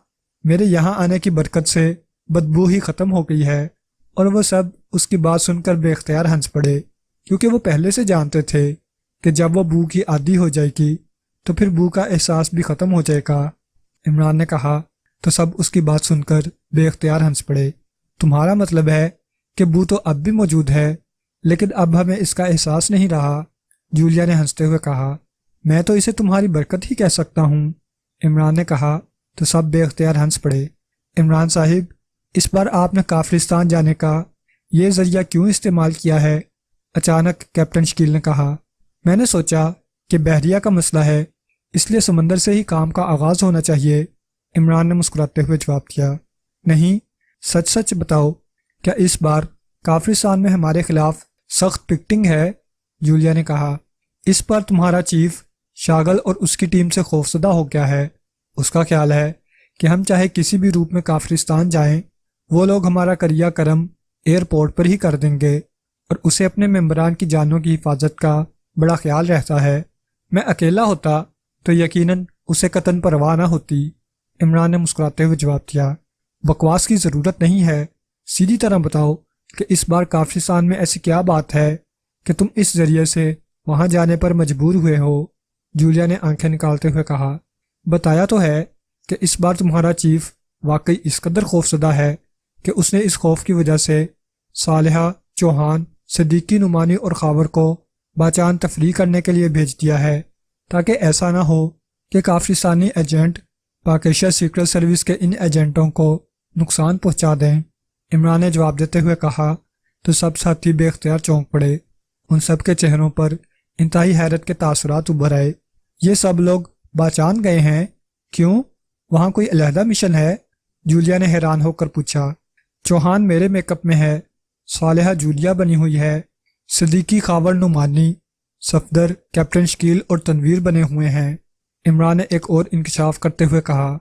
میرے یہاں آنے کی برکت سے بدبو ہی ختم ہو گئی ہے۔ اور وہ سب اس کی بات سن کر بے اختیار ہنس پڑے، کیونکہ وہ پہلے سے جانتے تھے کہ جب وہ بو کی عادی ہو جائے گی تو پھر بو کا احساس بھی ختم ہو جائے گا۔ عمران نے کہا تو سب اس کی بات سن کر بے اختیار ہنس پڑے۔ تمہارا مطلب ہے کہ بو تو اب بھی موجود ہے لیکن اب ہمیں اس کا احساس نہیں رہا؟ جولیا نے ہنستے ہوئے کہا۔ میں تو اسے تمہاری برکت ہی کہہ سکتا ہوں، عمران نے کہا تو سب بے اختیار ہنس پڑے۔ عمران صاحب، اس بار آپ نے کافرستان جانے کا یہ ذریعہ کیوں استعمال کیا ہے؟ اچانک کیپٹن شکیل نے کہا۔ میں نے سوچا کہ بحریہ کا مسئلہ ہے، اس لیے سمندر سے ہی کام کا آغاز ہونا چاہیے، عمران نے مسکراتے ہوئے جواب دیا۔ نہیں، سچ سچ بتاؤ، کیا اس بار کافرستان میں ہمارے خلاف سخت پکٹنگ ہے؟ جولیا نے کہا۔ اس بار تمہارا چیف شاغل اور اس کی ٹیم سے خوفزدہ ہو گیا ہے۔ اس کا خیال ہے کہ ہم چاہے کسی بھی روپ میں کافرستان جائیں، وہ لوگ ہمارا کریا کرم ایئرپورٹ پر ہی کر دیں گے، اور اسے اپنے ممبران کی جانوں کی حفاظت کا بڑا خیال رہتا ہے۔ میں اکیلا ہوتا تو یقیناً اسے قطعاً پرواہ نہ ہوتی، عمران نے مسکراتے ہوئے جواب دیا۔ بکواس کی ضرورت نہیں ہے، سیدھی طرح بتاؤ کہ اس بار کافرستان میں ایسی کیا بات ہے کہ تم اس ذریعے سے وہاں جانے پر مجبور ہوئے ہو؟ جولیا نے آنکھیں نکالتے ہوئے کہا۔ بتایا تو ہے کہ اس بار تمہارا چیف واقعی اس قدر خوفزدہ ہے کہ اس نے اس خوف کی وجہ سے صالحہ، چوہان، صدیقی، نعمانی اور خاور کو باچان تفریح کرنے کے لیے بھیج دیا ہے، تاکہ ایسا نہ ہو کہ کافرستانی ایجنٹ پاک ایشیا سیکرٹ سروس کے ان ایجنٹوں کو نقصان پہنچا دیں۔ عمران نے جواب دیتے ہوئے کہا تو سب ساتھی بے اختیار چونک پڑے۔ ان سب کے چہروں پر انتہائی حیرت کے تاثرات ابھر آئے۔ یہ سب لوگ باچان گئے ہیں؟ کیوں؟ وہاں کوئی علیحدہ مشن ہے؟ جولیا نے حیران ہو کر پوچھا۔ چوہان میرے میک اپ میں ہے، صالحہ جولیا بنی ہوئی ہے، صدیقی، خاور، نعمانی، صفدر، کیپٹن شکیل اور تنویر بنے ہوئے ہیں، عمران نے ایک اور انکشاف کرتے ہوئے کہا۔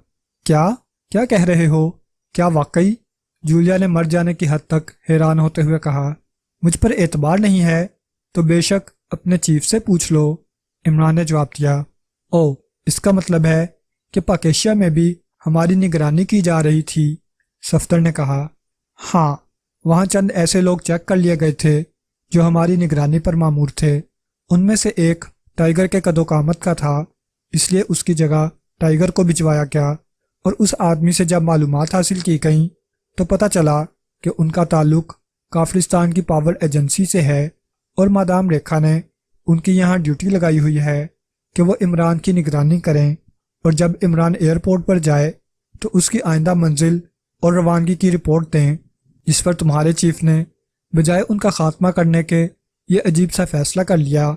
کیا کہہ رہے ہو؟ کیا واقعی؟ جولیا نے مر جانے کی حد تک حیران ہوتے ہوئے کہا۔ مجھ پر اعتبار نہیں ہے تو بے شک اپنے چیف سے پوچھ لو، عمران نے جواب دیا۔ او، اس کا مطلب ہے کہ پاک ایشیا میں بھی ہماری نگرانی کی جا رہی تھی، صفدر نے کہا۔ ہاں، وہاں چند ایسے لوگ چیک کر لیے گئے تھے جو ہماری نگرانی پر مامور تھے، ان میں سے ایک ٹائیگر کے قد و قامت کا تھا، اس لیے اس کی جگہ ٹائیگر کو بھجوایا گیا، اور اس آدمی سے جب معلومات حاصل کی گئیں تو پتہ چلا کہ ان کا تعلق کافرستان کی پاور ایجنسی سے ہے، اور مادام ریکھا نے ان کی یہاں ڈیوٹی لگائی ہوئی ہے کہ وہ عمران کی نگرانی کریں، اور جب عمران ایئرپورٹ پر جائے تو اس کی آئندہ منزل اور روانگی کی رپورٹ دیں، جس پر تمہارے چیف نے بجائے ان کا خاتمہ کرنے کے یہ عجیب سا فیصلہ کر لیا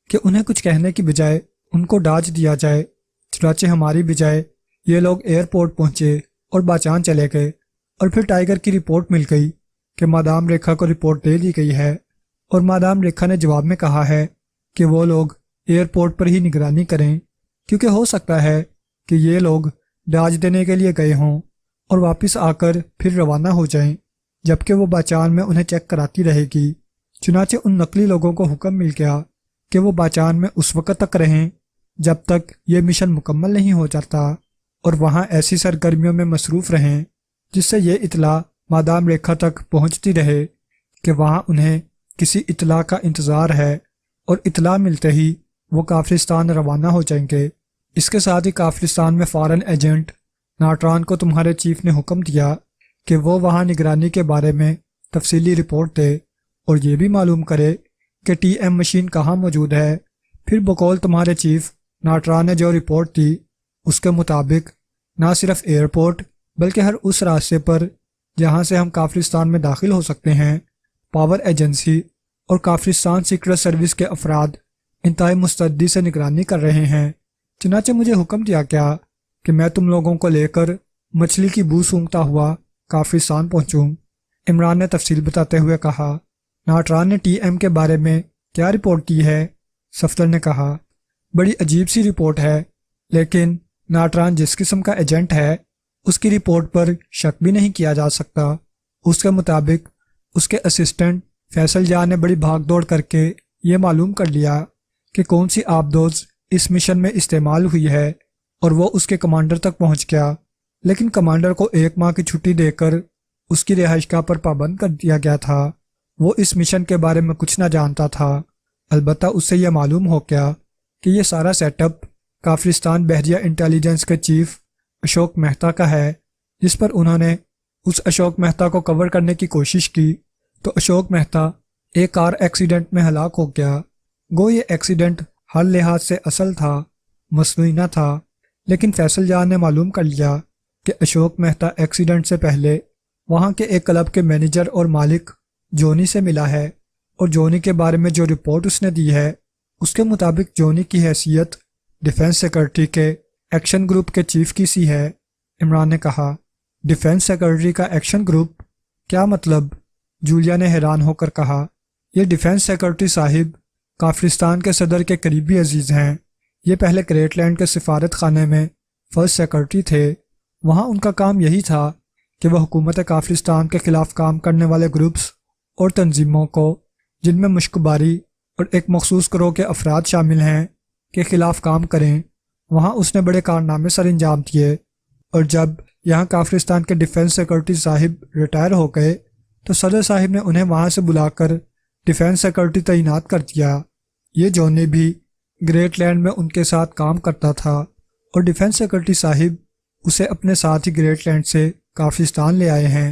کہ انہیں کچھ کہنے کی بجائے ان کو ڈانٹ دیا جائے۔ چنانچہ ہماری بجائے یہ لوگ ایئرپورٹ پہنچے اور باچان چلے گئے، اور پھر ٹائیگر کی رپورٹ مل گئی کہ مادام ریکھا کو رپورٹ دے دی گئی ہے، اور مادام ریکھا نے جواب میں کہا ہے کہ وہ لوگ ایئرپورٹ پر ہی نگرانی کریں، کیونکہ ہو سکتا ہے کہ یہ لوگ ڈاج دینے کے لیے گئے ہوں اور واپس آ کر پھر روانہ ہو جائیں، جبکہ وہ باچان میں انہیں چیک کراتی رہے گی۔ چنانچہ ان نقلی لوگوں کو حکم مل گیا کہ وہ باچان میں اس وقت تک رہیں جب تک یہ مشن مکمل نہیں ہو جاتا، اور وہاں ایسی سرگرمیوں میں مصروف رہیں جس سے یہ اطلاع مادام ریکھا تک پہنچتی رہے کہ وہاں انہیں کسی اطلاع کا انتظار ہے، اور اطلاع ملتے ہی وہ کافرستان روانہ ہو جائیں گے۔ اس کے ساتھ ہی کافرستان میں فارن ایجنٹ ناٹران کو تمہارے چیف نے حکم دیا کہ وہ وہاں نگرانی کے بارے میں تفصیلی رپورٹ دے اور یہ بھی معلوم کرے کہ ٹی ایم مشین کہاں موجود ہے۔ پھر بقول تمہارے چیف ناٹران نے جو رپورٹ دی اس کے مطابق نہ صرف ایئرپورٹ بلکہ ہر اس راستے پر جہاں سے ہم کافرستان میں داخل ہو سکتے ہیں، پاور ایجنسی اور کافرستان سیکرٹ سروس کے افراد انتہائی مستعدی سے نگرانی کر رہے ہیں۔ چنانچہ مجھے حکم دیا گیا کہ میں تم لوگوں کو لے کر مچھلی کی بو سونگھتا ہوا کافرستان پہنچوں۔ عمران نے تفصیل بتاتے ہوئے کہا، ناٹران نے ٹی ایم کے بارے میں کیا رپورٹ کی ہے؟ صفدر نے کہا، بڑی عجیب سی رپورٹ ہے، لیکن ناٹران جس قسم کا ایجنٹ ہے اس کی رپورٹ پر شک بھی نہیں کیا جا سکتا۔ اس کے مطابق اس کے اسسٹنٹ فیصل جان نے بڑی بھاگ دوڑ کر کے یہ معلوم کر لیا کہ کون سی آبدوز اس مشن میں استعمال ہوئی ہے، اور وہ اس کے کمانڈر تک پہنچ گیا، لیکن کمانڈر کو 1 ماہ کی چھٹی دے کر اس کی رہائش گاہ پر پابند کر دیا گیا تھا۔ وہ اس مشن کے بارے میں کچھ نہ جانتا تھا، البتہ اس سے یہ معلوم ہو گیا کہ یہ سارا سیٹ اپ کافرستان بحریہ انٹیلیجنس کے چیف اشوک مہتا کا ہے، جس پر انہوں نے اس اشوک مہتا کو کور کرنے کی کوشش کی تو اشوک مہتا ایک کار ایکسیڈنٹ میں ہلاک ہو گیا۔ گو یہ ایکسیڈنٹ ہر لحاظ سے اصل تھا، مصنوعی نہ تھا، لیکن فیصل جان نے معلوم کر لیا کہ اشوک مہتا ایکسیڈنٹ سے پہلے وہاں کے ایک کلب کے مینیجر اور مالک جونی سے ملا ہے، اور جونی کے بارے میں جو رپورٹ اس نے دی ہے اس کے مطابق جونی کی حیثیت ڈیفنس سیکرٹری کے ایکشن گروپ کے چیف کی سی ہے۔ عمران نے کہا، ڈیفنس سیکرٹری کا ایکشن گروپ؟ کیا مطلب؟ جولیا نے حیران ہو کر کہا، یہ ڈیفنس سیکرٹری صاحب کافرستان کے صدر کے قریبی عزیز ہیں۔ یہ پہلے گریٹ لینڈ کے سفارت خانے میں فرسٹ سیکرٹری تھے۔ وہاں ان کا کام یہی تھا کہ وہ حکومت کافرستان کے خلاف کام کرنے والے گروپس اور تنظیموں کو، جن میں مشکباری اور ایک مخصوص گروہ کے افراد شامل ہیں، کے خلاف کام کریں۔ وہاں اس نے بڑے کارنامے سر انجام دیے، اور جب یہاں کافرستان کے ڈیفنس سیکرٹری صاحب ریٹائر ہو گئے تو صدر صاحب نے انہیں وہاں سے بلا کر ڈیفنس سیکرٹری تعینات کر دیا۔ یہ جونی بھی گریٹ لینڈ میں ان کے ساتھ کام کرتا تھا، اور ڈیفنس سیکرٹری صاحب اسے اپنے ساتھ ہی گریٹ لینڈ سے کافرستان لے آئے ہیں،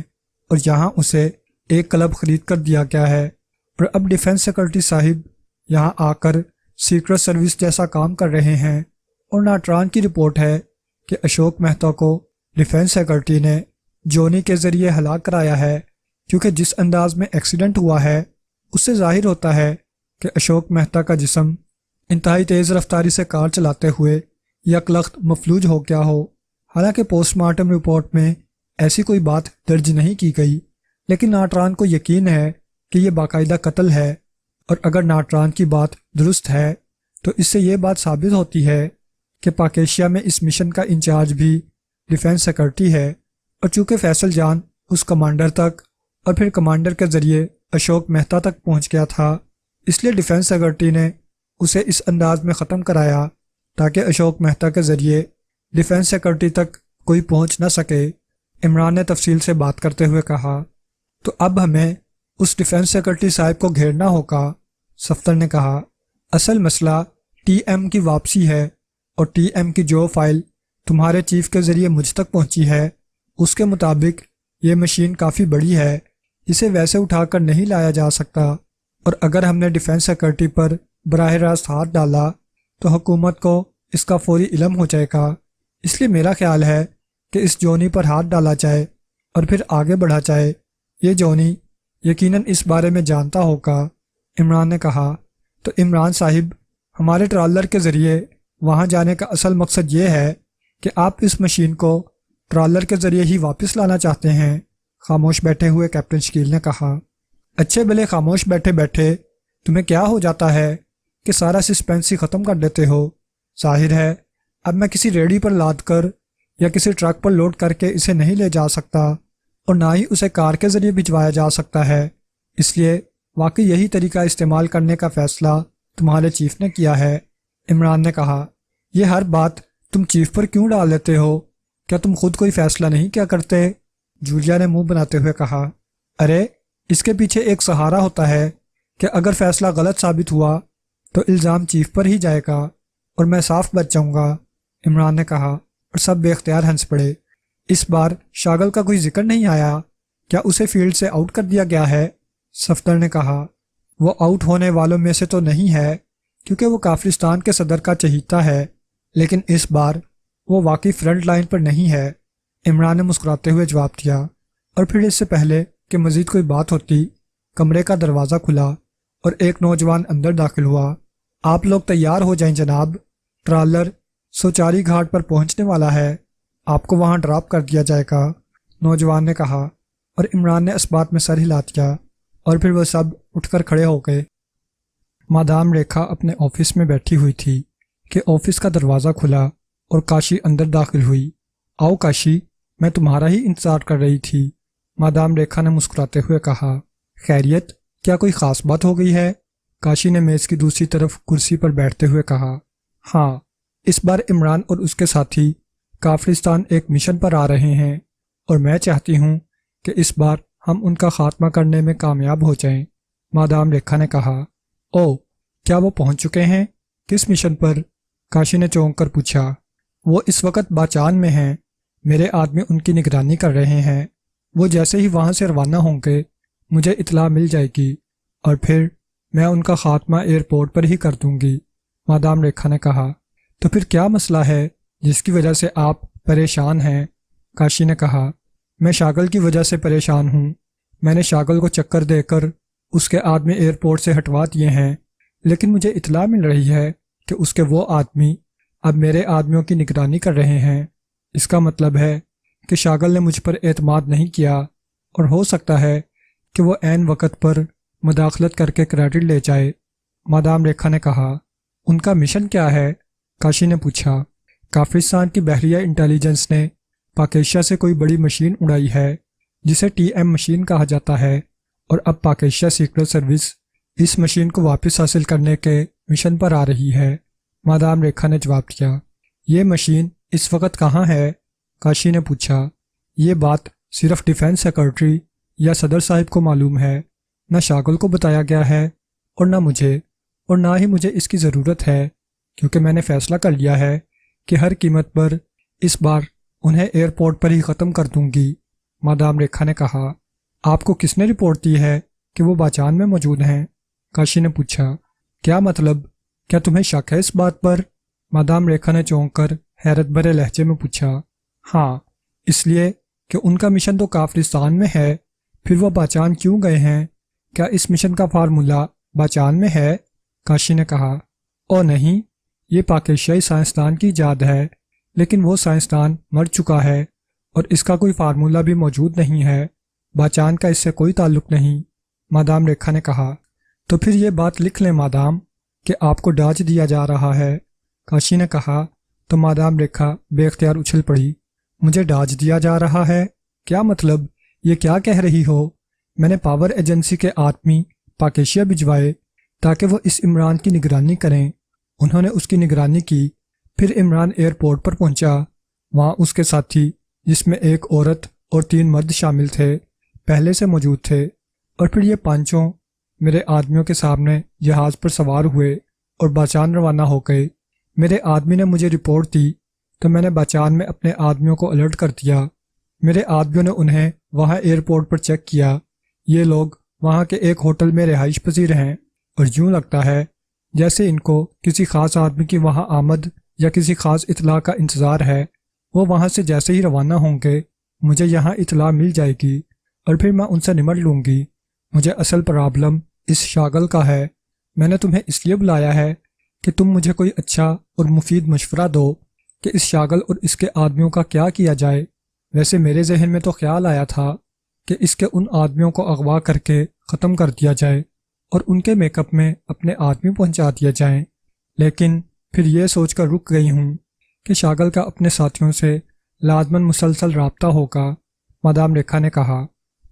اور یہاں اسے ایک کلب خرید کر دیا گیا ہے، اور اب ڈیفنس سیکرٹری صاحب یہاں آ کر سیکرٹ سروس جیسا کام کر رہے ہیں۔ اور ناٹران کی رپورٹ ہے کہ اشوک مہتا کو ڈیفنس سیکرٹری نے جونی کے ذریعے ہلاک کرایا ہے، کیونکہ جس انداز میں ایکسیڈنٹ ہوا ہے اس سے ظاہر ہوتا ہے کہ اشوک مہتا کا جسم انتہائی تیز رفتاری سے کار چلاتے ہوئے یکلخت مفلوج ہو گیا ہو۔ حالانکہ پوسٹ مارٹم رپورٹ میں ایسی کوئی بات درج نہیں کی گئی، لیکن ناٹران کو یقین ہے کہ یہ باقاعدہ قتل ہے، اور اگر ناٹران کی بات درست ہے تو اس سے یہ بات ثابت ہوتی ہے کہ پاکیشیا میں اس مشن کا انچارج بھی ڈیفنس سیکرٹری ہے، اور چونکہ فیصل جان اس کمانڈر تک اور پھر کمانڈر کے ذریعے اشوک مہتا تک پہنچ گیا تھا، اس لیے ڈیفنس سیکرٹری نے اسے اس انداز میں ختم کرایا تاکہ اشوک مہتا کے ذریعے ڈیفنس سیکرٹری تک کوئی پہنچ نہ سکے۔ عمران نے تفصیل سے بات کرتے ہوئے کہا، تو اب ہمیں اس ڈیفنس سیکرٹری صاحب کو گھیرنا ہوگا۔ صفدر نے کہا، اصل مسئلہ ٹی ایم کی واپسی ہے، اور ٹی ایم کی جو فائل تمہارے چیف کے ذریعے مجھ تک پہنچی ہے اس کے مطابق یہ مشین کافی بڑی ہے، اسے ویسے اٹھا کر نہیں لایا جا سکتا، اور اگر ہم نے ڈیفنس سیکرٹری پر براہ راست ہاتھ ڈالا تو حکومت کو اس کا فوری علم ہو جائے گا۔ اس لیے میرا خیال ہے کہ اس جونی پر ہاتھ ڈالا جائے اور پھر آگے بڑھا جائے۔ یہ جونی یقیناً اس بارے میں جانتا ہوگا عمران نے کہا، تو عمران صاحب، ہمارے ٹرالر کے ذریعے وہاں جانے کا اصل مقصد یہ ہے کہ آپ اس مشین کو ٹرالر کے ذریعے ہی واپس لانا چاہتے ہیں؟ خاموش بیٹھے ہوئے کیپٹن شکیل نے کہا۔ اچھے بھلے خاموش بیٹھے بیٹھے تمہیں کیا ہو جاتا ہے کہ سارا سسپینس ہی ختم کر دیتے ہو؟ ظاہر ہے اب میں کسی ریڑھی پر لاد کر یا کسی ٹرک پر لوڈ کر کے اسے نہیں لے جا سکتا، اور نہ ہی اسے کار کے ذریعے بھجوایا جا سکتا ہے، اس لیے واقعی یہی طریقہ استعمال کرنے کا فیصلہ تمہارے چیف نے کیا ہے۔ عمران نے کہا، یہ ہر بات تم چیف پر کیوں ڈال لیتے ہو؟ کیا تم خود کوئی فیصلہ نہیں کیا کرتے؟ جولیا نے منہ بناتے ہوئے کہا، ارے اس کے پیچھے ایک سہارا ہوتا ہے کہ اگر فیصلہ غلط ثابت ہوا تو الزام چیف پر ہی جائے گا اور میں صاف بچ جاؤں گا۔ عمران نے کہا، اور سب بے اختیار ہنس پڑے۔ اس بار شاگل کا کوئی ذکر نہیں آیا، کیا اسے فیلڈ سے آؤٹ کر دیا گیا ہے؟ صفدر نے کہا، وہ آؤٹ ہونے والوں میں سے تو نہیں ہے کیونکہ وہ کافرستان کے صدر کا چہیتا ہے، لیکن اس بار وہ واقعی فرنٹ لائن پر نہیں ہے۔ عمران نے مسکراتے ہوئے جواب دیا، اور پھر اس سے پہلے کہ مزید کوئی بات ہوتی، کمرے کا دروازہ کھلا اور ایک نوجوان اندر داخل ہوا۔ آپ لوگ تیار ہو جائیں جناب، ٹرالر سوچاری گھاٹ پر پہنچنے والا ہے، آپ کو وہاں ڈراپ کر دیا جائے گا، نوجوان نے کہا، اور عمران نے اس بات میں سر ہلا دیا، اور پھر وہ سب اٹھ کر کھڑے ہو گئے۔ مادام ریکھا اپنے آفس میں بیٹھی ہوئی تھی کہ آفس کا دروازہ کھلا اور کاشی اندر داخل ہوئی۔ آؤ کاشی، میں تمہارا ہی انتظار کر رہی تھی، مادام ریکھا نے مسکراتے ہوئے کہا۔ خیریت؟ کیا کوئی خاص بات ہو گئی ہے؟ کاشی نے میز کی دوسری طرف کرسی پر بیٹھتے ہوئے کہا۔ ہاں، اس بار عمران اور اس کے ساتھی کافرستان ایک مشن پر آ رہے ہیں، اور میں چاہتی ہوں کہ اس بار ہم ان کا خاتمہ کرنے میں کامیاب ہو جائیں، مادام ریکھا نے کہا۔ او، کیا وہ پہنچ چکے ہیں؟ کس مشن پر؟ کاشی نے چونک کر پوچھا۔ وہ اس وقت باچان میں ہیں، میرے آدمی ان کی نگرانی کر رہے ہیں، وہ جیسے ہی وہاں سے روانہ ہوں گے مجھے اطلاع مل جائے گی، اور پھر میں ان کا خاتمہ ایئرپورٹ پر ہی کر دوں گی، مادام ریکھا نے کہا۔ تو پھر کیا مسئلہ ہے جس کی وجہ سے آپ پریشان ہیں؟ کاشی نے کہا، میں شاگل کی وجہ سے پریشان ہوں، میں نے شاگل کو چکر دے کر اس کے آدمی ایئرپورٹ سے ہٹوا دیے ہیں، لیکن مجھے اطلاع مل رہی ہے کہ اس کے وہ آدمی اب میرے آدمیوں کی نگرانی کر رہے ہیں۔ اس کا مطلب ہے کہ شاگل نے مجھ پر اعتماد نہیں کیا، اور ہو سکتا ہے کہ وہ عین وقت پر مداخلت کر کے کریڈٹ لے جائے، مادام ریکھا نے کہا۔ ان کا مشن کیا ہے؟ کاشی نے پوچھا۔ کافرستان کی بحریہ انٹیلیجنس نے پاکیشا سے کوئی بڑی مشین اڑائی ہے جسے ٹی ایم مشین کہا جاتا ہے، اور اب پاکیشا سیکرٹ سروس اس مشین کو واپس حاصل کرنے کے مشن پر آ رہی ہے، مادام ریکھا نے جواب دیا۔ یہ مشین اس وقت کہاں ہے؟ کاشی نے پوچھا۔ یہ بات صرف ڈیفنس سیکرٹری یا صدر صاحب کو معلوم ہے، نہ شاگل کو بتایا گیا ہے اور نہ مجھے، اور نہ ہی مجھے اس کی ضرورت ہے، کیونکہ میں نے فیصلہ کر لیا ہے کہ ہر قیمت پر اس بار انہیں ایئرپورٹ پر ہی ختم کر دوں گی، مادام ریکھا نے کہا۔ آپ کو کس نے رپورٹ دی ہے کہ وہ باچان میں موجود ہیں؟ کاشی نے پوچھا۔ کیا مطلب؟ کیا تمہیں شک ہے اس بات پر؟ مادام ریکھا نے چونک کر حیرت بھرے لہجے میں پوچھا۔ ہاں، اس لیے کہ ان کا مشن تو کافرستان میں ہے، پھر وہ باچان کیوں گئے ہیں؟ کیا اس مشن کا فارمولہ باچان میں ہے؟ کاشی نے کہا۔ او نہیں، یہ پاکیشیائی سائنسدان کی ایجاد ہے، لیکن وہ سائنسدان مر چکا ہے اور اس کا کوئی فارمولہ بھی موجود نہیں ہے، باچان کا اس سے کوئی تعلق نہیں، مادام ریکھا نے کہا۔ تو پھر یہ بات لکھ لیں مادام کہ آپ کو ڈاج دیا جا رہا ہے، کاشی نے کہا۔ تو مادام ریکھا بے اختیار اچھل پڑی۔ مجھے ڈاج دیا جا رہا ہے؟ کیا مطلب؟ یہ کیا کہہ رہی ہو؟ میں نے پاور ایجنسی کے آدمی پاکیشیا بھجوائے تاکہ وہ اس عمران کی نگرانی کریں، انہوں نے اس کی نگرانی کی، پھر عمران ایئرپورٹ پر پہنچا، وہاں اس کے ساتھی جس میں ایک عورت اور 3 مرد شامل تھے پہلے سے موجود تھے، اور پھر یہ پانچوں میرے آدمیوں کے سامنے جہاز پر سوار ہوئے اور باچان روانہ ہو گئے۔ میرے آدمی نے مجھے رپورٹ دی تو میں نے باچان میں اپنے آدمیوں کو الرٹ کر دیا، میرے آدمیوں نے انہیں وہاں ایئرپورٹ پر چیک کیا، یہ لوگ وہاں کے ایک ہوٹل میں رہائش پذیر ہیں، اور یوں لگتا ہے جیسے ان کو کسی خاص آدمی کی وہاں آمد یا کسی خاص اطلاع کا انتظار ہے، وہ وہاں سے جیسے ہی روانہ ہوں گے مجھے یہاں اطلاع مل جائے گی، اور پھر میں ان سے نمٹ لوں گی۔ مجھے اصل پرابلم اس شاغل کا ہے۔ میں نے تمہیں اس لیے بلایا ہے کہ تم مجھے کوئی اچھا اور مفید مشورہ دو کہ اس شاغل اور اس کے آدمیوں کا کیا کیا جائے۔ ویسے میرے ذہن میں تو خیال آیا تھا کہ اس کے ان آدمیوں کو اغوا کر کے ختم کر دیا جائے اور ان کے میک اپ میں اپنے آدمی پہنچا دیا جائیں، لیکن پھر یہ سوچ کر رک گئی ہوں کہ شاغل کا اپنے ساتھیوں سے لازماً مسلسل رابطہ ہوگا۔ مادام ریکھا نے کہا،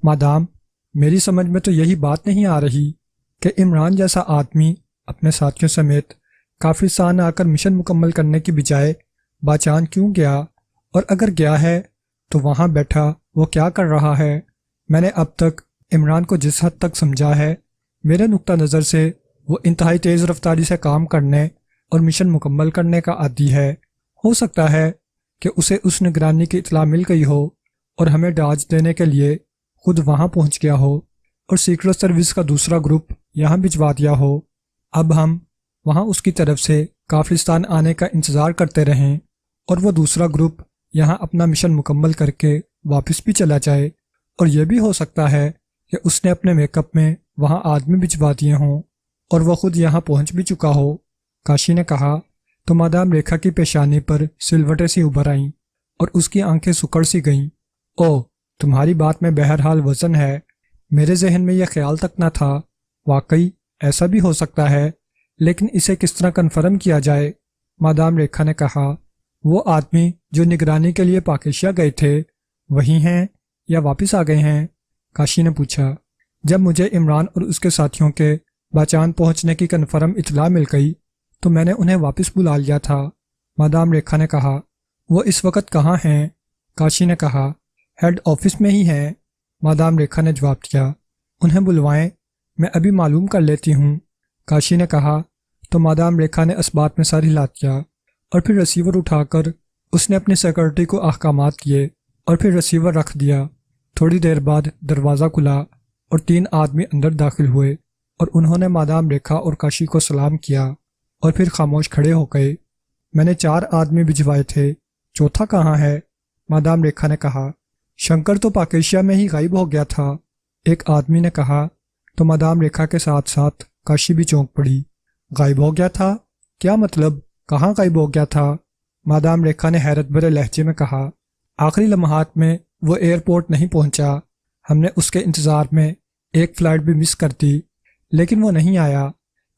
مادام، میری سمجھ میں تو یہی بات نہیں آ رہی کہ عمران جیسا آدمی اپنے ساتھیوں سمیت کافرستان آ کر مشن مکمل کرنے کی بجائے باچان کیوں گیا، اور اگر گیا ہے تو وہاں بیٹھا وہ کیا کر رہا ہے۔ میں نے اب تک عمران کو جس حد تک سمجھا ہے، میرے نقطہ نظر سے وہ انتہائی تیز رفتاری سے کام کرنے اور مشن مکمل کرنے کا عادی ہے۔ ہو سکتا ہے کہ اسے اس نگرانی کی اطلاع مل گئی ہو اور ہمیں ڈاج دینے کے لیے خود وہاں پہنچ گیا ہو اور سیکرٹ سروس کا دوسرا گروپ یہاں بھجوا دیا ہو۔ اب ہم وہاں اس کی طرف سے کافرستان آنے کا انتظار کرتے رہیں اور وہ دوسرا گروپ یہاں اپنا مشن مکمل کر کے واپس بھی چلا جائے، اور یہ بھی ہو سکتا ہے کہ اس نے اپنے میک اپ میں وہاں آدمی بھجوا دیے ہوں اور وہ خود یہاں پہنچ بھی چکا ہو۔ کاشی نے کہا تو مادام ریکھا کی پیشانی پر سلوٹیں سی ابھر آئیں اور اس کی آنکھیں سکڑ سی گئیں۔ او، تمہاری بات میں بہرحال وزن ہے، میرے ذہن میں یہ خیال تک نہ تھا۔ واقعی ایسا بھی ہو سکتا ہے، لیکن اسے کس طرح کنفرم کیا جائے؟ مادام ریکھا نے کہا، وہ آدمی جو نگرانی کے لیے پاکیشیا گئے تھے وہی ہیں یا واپس آ گئے ہیں؟ کاشی نے پوچھا۔ جب مجھے عمران اور اس کے ساتھیوں کے باچان پہنچنے کی کنفرم اطلاع مل گئی تو میں نے انہیں واپس بلا لیا تھا، مادام ریکھا نے کہا۔ وہ اس وقت کہاں ہیں؟ کاشی نے کہا، ہیڈ آفس میں ہی ہیں، مادام ریکھا نے جواب دیا۔ انہیں بلوائیں، میں ابھی معلوم کر لیتی ہوں، کاشی نے کہا۔ تو مادام ریکھا نے اس بات میں سر ہلا دیا اور پھر ریسیور اٹھا کر اس نے اپنی سیکرٹری کو احکامات کیے اور پھر ریسیور رکھ دیا۔ تھوڑی دیر بعد دروازہ کھلا اور 3 آدمی اندر داخل ہوئے اور انہوں نے مادام ریکھا اور کاشی کو سلام کیا اور پھر خاموش کھڑے ہو گئے۔ میں نے 4 آدمی بھجوائے تھے، چوتھا کہاں ہے؟ مادام ریکھا نے کہا۔ شنکر تو پاکیشیا میں ہی غائب ہو گیا تھا، ایک آدمی نے کہا۔ تو مادام ریکھا کے ساتھ ساتھ کاشی بھی چونک پڑی۔ غائب ہو گیا تھا؟ کیا مطلب؟ کہاں غائب ہو گیا تھا؟ مادام ریکھا نے حیرت بھرے لہجے میں کہا، آخری لمحات میں وہ ایئرپورٹ نہیں پہنچا، ہم نے اس کے انتظار میں ایک فلائٹ بھی مس کر دی، لیکن وہ نہیں آیا۔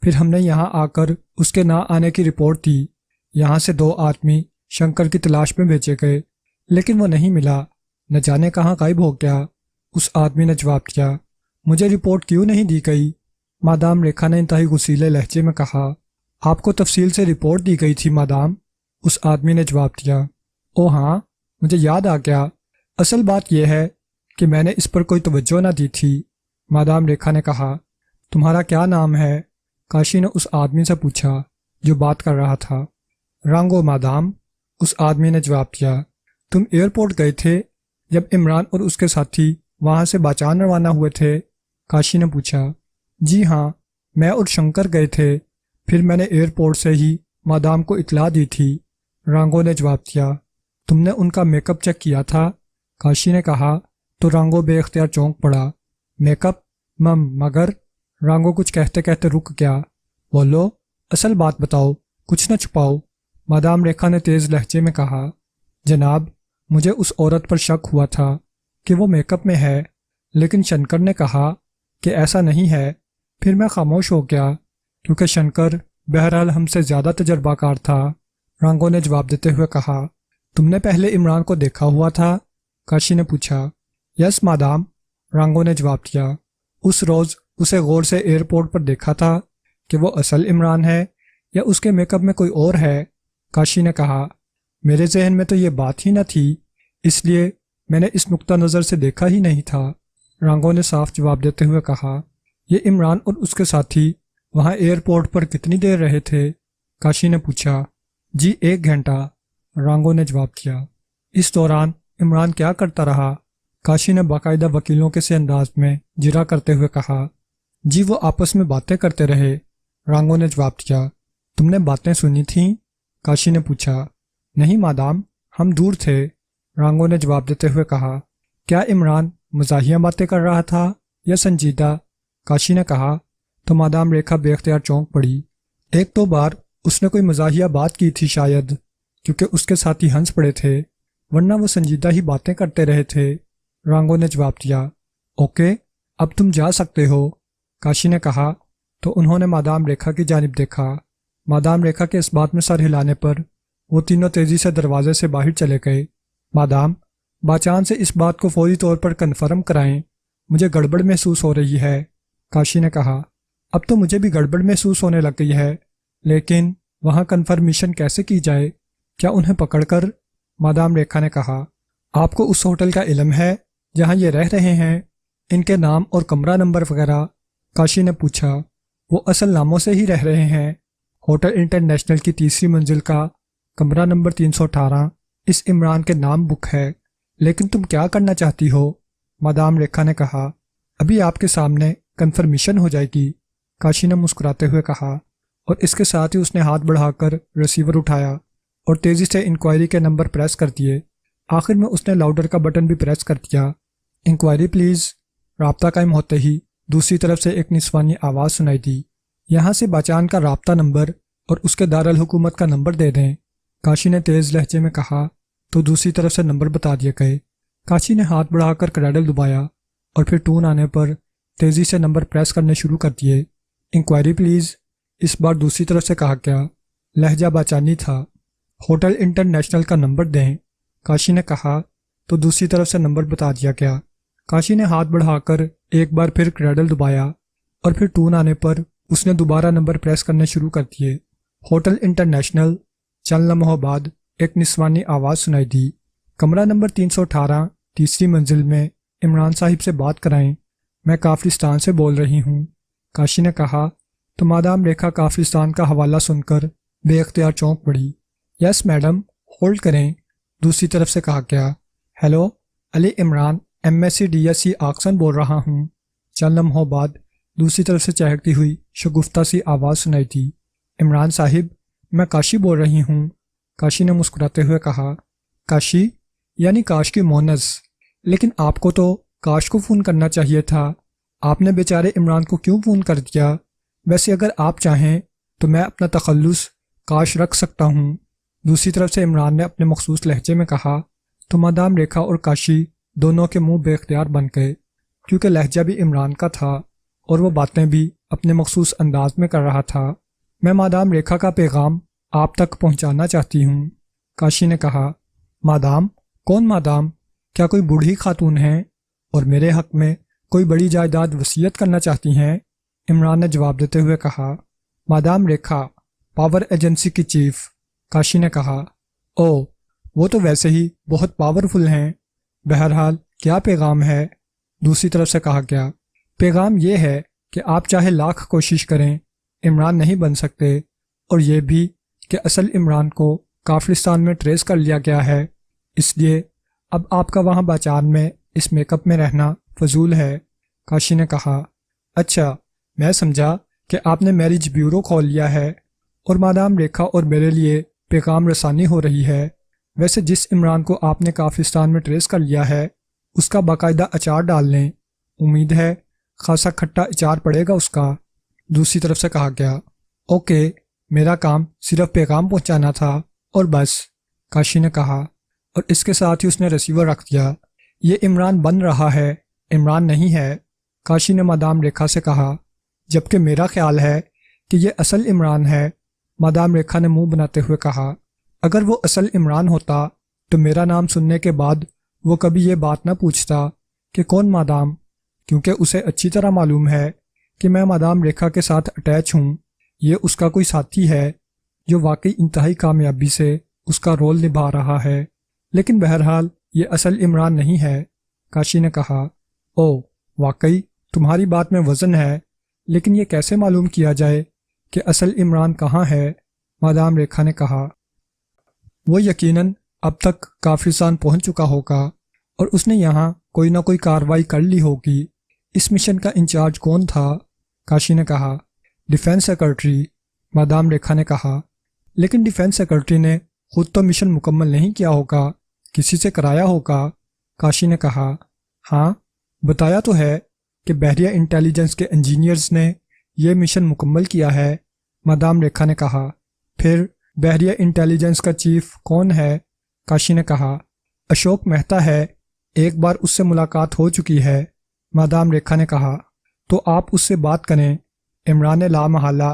پھر ہم نے یہاں آ کر اس کے نہ آنے کی رپورٹ دی۔ یہاں سے 2 آدمی شنکر کی تلاش میں بھیجے گئے، لیکن وہ نہیں ملا، نہ جانے کہاں غائب ہو گیا۔ اس آدمی نے جواب دیا، مجھے رپورٹ کیوں نہیں دی گئی؟ مادام ریکھا نے انتہائی غصیلے لہجے میں کہا، آپ کو تفصیل سے رپورٹ دی گئی تھی مادام، اس آدمی نے جواب دیا۔ او ہاں، مجھے یاد آ گیا، اصل بات یہ ہے کہ میں نے اس پر کوئی توجہ نہ دی تھی، مادام ریکھا نے کہا۔ تمہارا کیا نام ہے؟ کاشی نے اس آدمی سے پوچھا جو بات کر رہا تھا۔ رانگو مادام، اس آدمی نے جواب دیا۔ تم ایئرپورٹ گئے تھے جب عمران اور اس کے ساتھی وہاں سے باچان روانہ ہوئے تھے؟ کاشی نے پوچھا۔ جی ہاں، میں اور شنکر گئے تھے، پھر میں نے ایئرپورٹ سے ہی مادام کو اطلاع دی تھی، رانگو نے جواب دیا۔ تم نے ان کا میک اپ چیک کیا تھا؟ کاشی نے کہا۔ تو رانگو بے اختیار چونک پڑا۔ Make up? مگر رانگو کچھ کہتے کہتے رک گیا۔ بولو، اصل بات بتاؤ، کچھ نہ چھپاؤ، مادام ریکھا نے تیز لہجے میں کہا۔ جناب، مجھے اس عورت پر شک ہوا تھا کہ وہ میک اپ میں ہے، لیکن شنکر نے کہا کہ ایسا نہیں ہے، پھر میں خاموش ہو گیا کیونکہ شنکر بہرحال ہم سے زیادہ تجربہ کار تھا، رانگو نے جواب دیتے ہوئے کہا۔ تم نے پہلے عمران کو دیکھا ہوا تھا؟ کاشی نے پوچھا۔ یس مادام، رانگو نے جواب دیا۔ اس روز اسے غور سے ایئرپورٹ پر دیکھا تھا کہ وہ اصل عمران ہے یا اس کے میک اپ میں کوئی اور ہے؟ کاشی نے کہا۔ میرے ذہن میں تو یہ بات ہی نہ تھی، اس لیے میں نے اس نقطہ نظر سے دیکھا ہی نہیں تھا، رانگو نے صاف جواب دیتے ہوئے کہا۔ یہ عمران اور اس کے ساتھی وہاں ایئرپورٹ پر کتنی دیر رہے تھے؟ کاشی نے پوچھا۔ جی 1 گھنٹہ، رانگو نے جواب دیا۔ اس دوران عمران کیا کرتا رہا؟ کاشی نے باقاعدہ وکیلوں کے سے انداز میں جرا کرتے ہوئے کہا۔ جی وہ آپس میں باتیں کرتے رہے، رانگو نے جواب دیا۔ تم نے باتیں سنی تھیں؟ کاشی نے پوچھا۔ نہیں مادام، ہم دور تھے، رانگو نے جواب دیتے ہوئے کہا۔ کیا عمران مزاحیہ باتیں کر رہا تھا یا سنجیدہ؟ کاشی نے کہا۔ تو مادام ریکھا بے اختیار چونک پڑی۔ ایک دو بار اس نے کوئی مزاحیہ بات کی تھی شاید، کیونکہ اس کے ساتھی ہنس پڑے تھے، ورنہ وہ سنجیدہ ہی باتیں کرتے رہے تھے۔ رانگو نے جواب دیا، اوکے اب تم جا سکتے ہو، کاشی نے کہا، تو انہوں نے مادام ریکھا کی جانب دیکھا۔ مادام ریکھا کے اس بات میں سر ہلانے پر وہ تینوں تیزی سے دروازے سے باہر چلے گئے۔ مادام، باچان سے اس بات کو فوری طور پر کنفرم کرائیں، مجھے گڑبڑ محسوس ہو رہی ہے، کاشی نے کہا۔ اب تو مجھے بھی گڑبڑ محسوس ہونے لگ گئی ہے، لیکن وہاں کنفرمیشن کیسے کی جائے؟ کیا انہیں پکڑ کر؟ مادام ریکھا نے کہا، آپ کو اس ہوٹل کا علم ہے جہاں یہ رہ رہے ہیں؟ ان کے نام اور کمرہ نمبر وغیرہ؟ کاشی نے پوچھا۔ وہ اصل ناموں سے ہی رہ رہے ہیں۔ ہوٹل انٹرنیشنل کی تیسری منزل کا کمرہ نمبر 318 اس عمران کے نام بک ہے۔ لیکن تم کیا کرنا چاہتی ہو؟ مادام ریکھا نے کہا، ابھی آپ کے سامنے کنفرمیشن ہو جائے گی، کاشی نے مسکراتے ہوئے کہا، اور اس کے ساتھ ہی اس نے ہاتھ بڑھا کر ریسیور اٹھایا اور تیزی سے انکوائری کے نمبر پریس کر دیے۔ آخر میں اس نے لاؤڈر کا بٹن بھی پریس کر دیا۔ Enquiry please. رابطہ قائم ہوتے ہی دوسری طرف سے ایک نسوانی آواز سنائی دی، یہاں سے باچان کا رابطہ نمبر اور اس کے دارالحکومت کا نمبر دے دیں۔ کاشی نے تیز لہجے میں کہا تو دوسری طرف سے نمبر بتا دیے گئے۔ کاشی نے ہاتھ بڑھا کر کریڈل دبایا اور پھر ٹون آنے پر تیزی سے نمبر پریس کرنے شروع کر دیے۔ انکوائری پلیز، اس بار دوسری طرف سے کہا گیا۔ لہجہ باچانی تھا۔ ہوٹل انٹرنیشنل کا نمبر دیں، کاشی نے کہا تو دوسری طرف سے نمبر بتا دیا گیا۔ کاشی نے ہاتھ بڑھا کر ایک بار پھر کریڈل دبایا اور پھر ٹون آنے پر اس نے دوبارہ نمبر پریس کرنے شروع کر دیے۔ ہوٹل انٹرنیشنل، چند لمحوں بعد ایک نسوانی آواز سنائی دی، کمرہ نمبر 318 تیسری منزل میں عمران صاحب سے بات کرائیں، میں کافرستان سے بول رہی ہوں، کاشی نے کہا تو مادام ریکھا کافرستان کا حوالہ سن کر بے اختیار چونک پڑی۔ یس میڈم، ہولڈ کریں، دوسری طرف سے کہا گیا۔ Hello, Ali Imran MSc DSc آکسن بول رہا ہوں۔ چند لمحوں بعد دوسری طرف سے چہکتی ہوئی شگفتہ سی آواز سنائی دی، عمران صاحب میں کاشی بول رہی ہوں، کاشی نے مسکراتے ہوئے کہا۔ کاشی یعنی کاش کی مونس، لیکن آپ کو تو کاش کو فون کرنا چاہیے تھا، آپ نے بیچارے عمران کو کیوں فون کر دیا؟ ویسے اگر آپ چاہیں تو میں اپنا تخلص کاش رکھ سکتا ہوں، دوسری طرف سے عمران نے اپنے مخصوص لہجے میں کہا تو مادام ریکھا اور کاشی دونوں کے منہ بے اختیار بن گئے، کیونکہ لہجہ بھی عمران کا تھا اور وہ باتیں بھی اپنے مخصوص انداز میں کر رہا تھا۔ میں مادام ریکھا کا پیغام آپ تک پہنچانا چاہتی ہوں، کاشی نے کہا۔ مادام؟ کون مادام؟ کیا کوئی بوڑھی خاتون ہیں اور میرے حق میں کوئی بڑی جائیداد وصیت کرنا چاہتی ہیں؟ عمران نے جواب دیتے ہوئے کہا۔ مادام ریکھا، پاور ایجنسی کی چیف، کاشی نے کہا۔ او، وہ تو ویسے ہی بہت پاورفل ہیں، بہرحال کیا پیغام ہے؟ دوسری طرف سے کہا گیا۔ پیغام یہ ہے کہ آپ چاہے لاکھ کوشش کریں عمران نہیں بن سکتے، اور یہ بھی کہ اصل عمران کو کافرستان میں ٹریس کر لیا گیا ہے، اس لیے اب آپ کا وہاں باچان میں اس میک اپ میں رہنا فضول ہے، کاشی نے کہا۔ اچھا، میں سمجھا کہ آپ نے میرج بیورو کھول لیا ہے اور مادام ریکھا اور میرے لیے پیغام رسانی ہو رہی ہے۔ ویسے جس عمران کو آپ نے کافرستان میں ٹریس کر لیا ہے اس کا باقاعدہ اچار ڈال لیں، امید ہے خاصا کھٹا اچار پڑے گا اس کا، دوسری طرف سے کہا گیا۔ اوکے، میرا کام صرف پیغام پہنچانا تھا اور بس، کاشی نے کہا، اور اس کے ساتھ ہی اس نے ریسیور رکھ دیا۔ یہ عمران بن رہا ہے، عمران نہیں ہے، کاشی نے مادام ریکھا سے کہا، جبکہ میرا خیال ہے کہ یہ اصل عمران ہے، مادام ریکھا نے منہ بناتے ہوئے کہا۔ اگر وہ اصل عمران ہوتا تو میرا نام سننے کے بعد وہ کبھی یہ بات نہ پوچھتا کہ کون مادام، کیونکہ اسے اچھی طرح معلوم ہے کہ میں مادام ریکھا کے ساتھ اٹیچ ہوں، یہ اس کا کوئی ساتھی ہے جو واقعی انتہائی کامیابی سے اس کا رول نبھا رہا ہے، لیکن بہرحال یہ اصل عمران نہیں ہے، کاشی نے کہا۔ او، واقعی تمہاری بات میں وزن ہے، لیکن یہ کیسے معلوم کیا جائے کہ اصل عمران کہاں ہے؟ مادام ریکھا نے کہا۔ وہ یقیناً اب تک کافرستان پہنچ چکا ہوگا اور اس نے یہاں کوئی نہ کوئی کارروائی کر لی ہوگی۔ اس مشن کا انچارج کون تھا؟ کاشی نے کہا۔ ڈیفنس سیکرٹری، مادام ریکھا نے کہا۔ لیکن ڈیفنس سیکرٹری نے خود تو مشن مکمل نہیں کیا ہوگا، کسی سے کرایا ہوگا، کاشی نے کہا۔ ہاں، بتایا تو ہے کہ بحریہ انٹیلیجنس کے انجینئرز نے یہ مشن مکمل کیا ہے، مادام ریکھا نے کہا۔ پھر بحریہ انٹیلیجنس کا چیف کون ہے؟ کاشی نے کہا۔ اشوک مہتا ہے، ایک بار اس سے ملاقات ہو چکی ہے، مادام ریکھا نے کہا۔ تو آپ اس سے بات کریں۔ عمران نے لامحالہ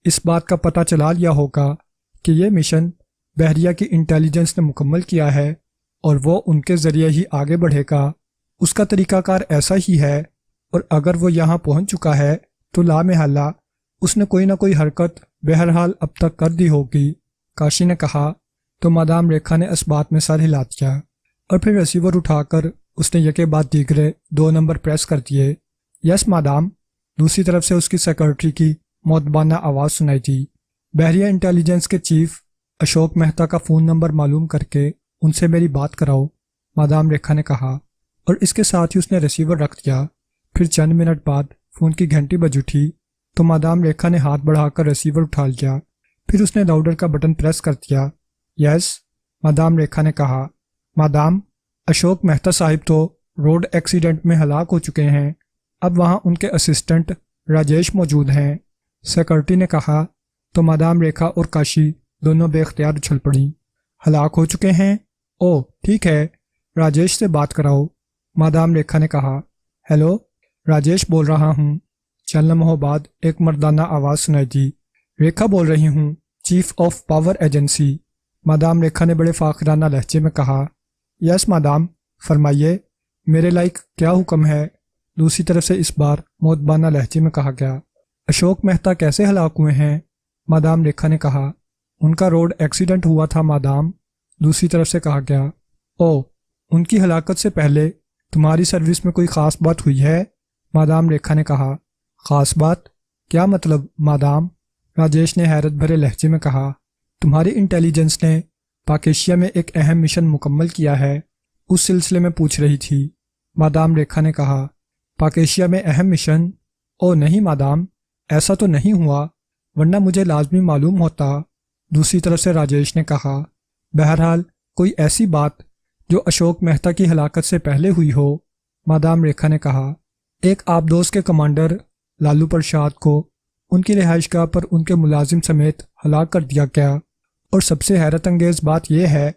اس بات کا پتہ چلا لیا ہوگا کہ یہ مشن بحریہ کی انٹیلیجنس نے مکمل کیا ہے اور وہ ان کے ذریعے ہی آگے بڑھے گا۔ اس کا طریقہ کار ایسا ہی ہے، اور اگر وہ یہاں پہنچ چکا ہے تو لامحالہ اس نے کوئی نہ کوئی حرکت بہرحال اب تک کر دی ہوگی، کاشی نے کہا۔ تو مادام ریکھا نے اس بات میں سر ہلا دیا اور پھر ریسیور اٹھا کر اس نے یکے بعد دیگرے 2 نمبر پریس کر دیے۔ یس مادام، دوسری طرف سے اس کی سیکرٹری کی مؤدبانہ آواز سنائی دی۔ بحریہ انٹیلیجنس کے چیف اشوک مہتا کا فون نمبر معلوم کر کے ان سے میری بات کراؤ، مادام ریکھا نے کہا، اور اس کے ساتھ ہی اس نے ریسیور رکھ دیا۔ پھر چند منٹ بعد فون کی گھنٹی بج اٹھی تو مادام ریکھا نے ہاتھ بڑھا کر ریسیور اٹھا لیا۔ پھر اس نے لاؤڈر کا بٹن پریس کر دیا۔ یس، مادام ریکھا نے کہا۔ مادام، اشوک مہتا صاحب تو روڈ ایکسیڈنٹ میں ہلاک ہو چکے ہیں، اب وہاں ان کے اسسٹنٹ راجیش موجود ہیں، سیکرٹری نے کہا۔ تو مادام ریکھا اور کاشی دونوں بے اختیار اچھل پڑیں۔ ہلاک ہو چکے ہیں؟ او ٹھیک ہے، راجیش سے بات کراؤ، مادام ریکھا نے کہا۔ ہیلو، راجیش بول رہا ہوں، چند لمحوں بعد ایک مردانہ آواز سنائی دی۔ ریکھا بول رہی ہوں، chief of power agency, madam Rekha نے بڑے فاخرانہ لہجے میں کہا۔ یس مادام، فرمائیے، میرے لائق کیا حکم ہے؟ دوسری طرف سے اس بار مؤدبانہ لہجے میں کہا گیا۔ اشوک مہتا کیسے ہلاک ہوئے ہیں؟ مادام ریکھا نے کہا۔ ان کا روڈ ایکسیڈنٹ ہوا تھا مادام، دوسری طرف سے کہا گیا۔ او، ان کی ہلاکت سے پہلے تمہاری سروس میں کوئی خاص بات ہوئی ہے؟ مادام ریکھا نے کہا۔ خاص بات؟ کیا مطلب مادام؟ راجیش نے حیرت بھرے لہجے میں کہا۔ تمہاری انٹیلیجنس نے پاک ایشیا میں ایک اہم مشن مکمل کیا ہے، اس سلسلے میں پوچھ رہی تھی، مادام ریکھا نے کہا۔ پاک ایشیا میں اہم مشن؟ او نہیں مادام، ایسا تو نہیں ہوا، ورنہ مجھے لازمی معلوم ہوتا، دوسری طرف سے راجیش نے کہا۔ بہرحال کوئی ایسی بات جو اشوک مہتا کی ہلاکت سے پہلے ہوئی ہو، مادام ریکھا نے کہا۔ ایک آبدوز کے کمانڈر لالو پرساد کو ان کی رہائش گاہ پر ان کے ملازم سمیت ہلاک کر دیا گیا، اور سب سے حیرت انگیز بات یہ ہے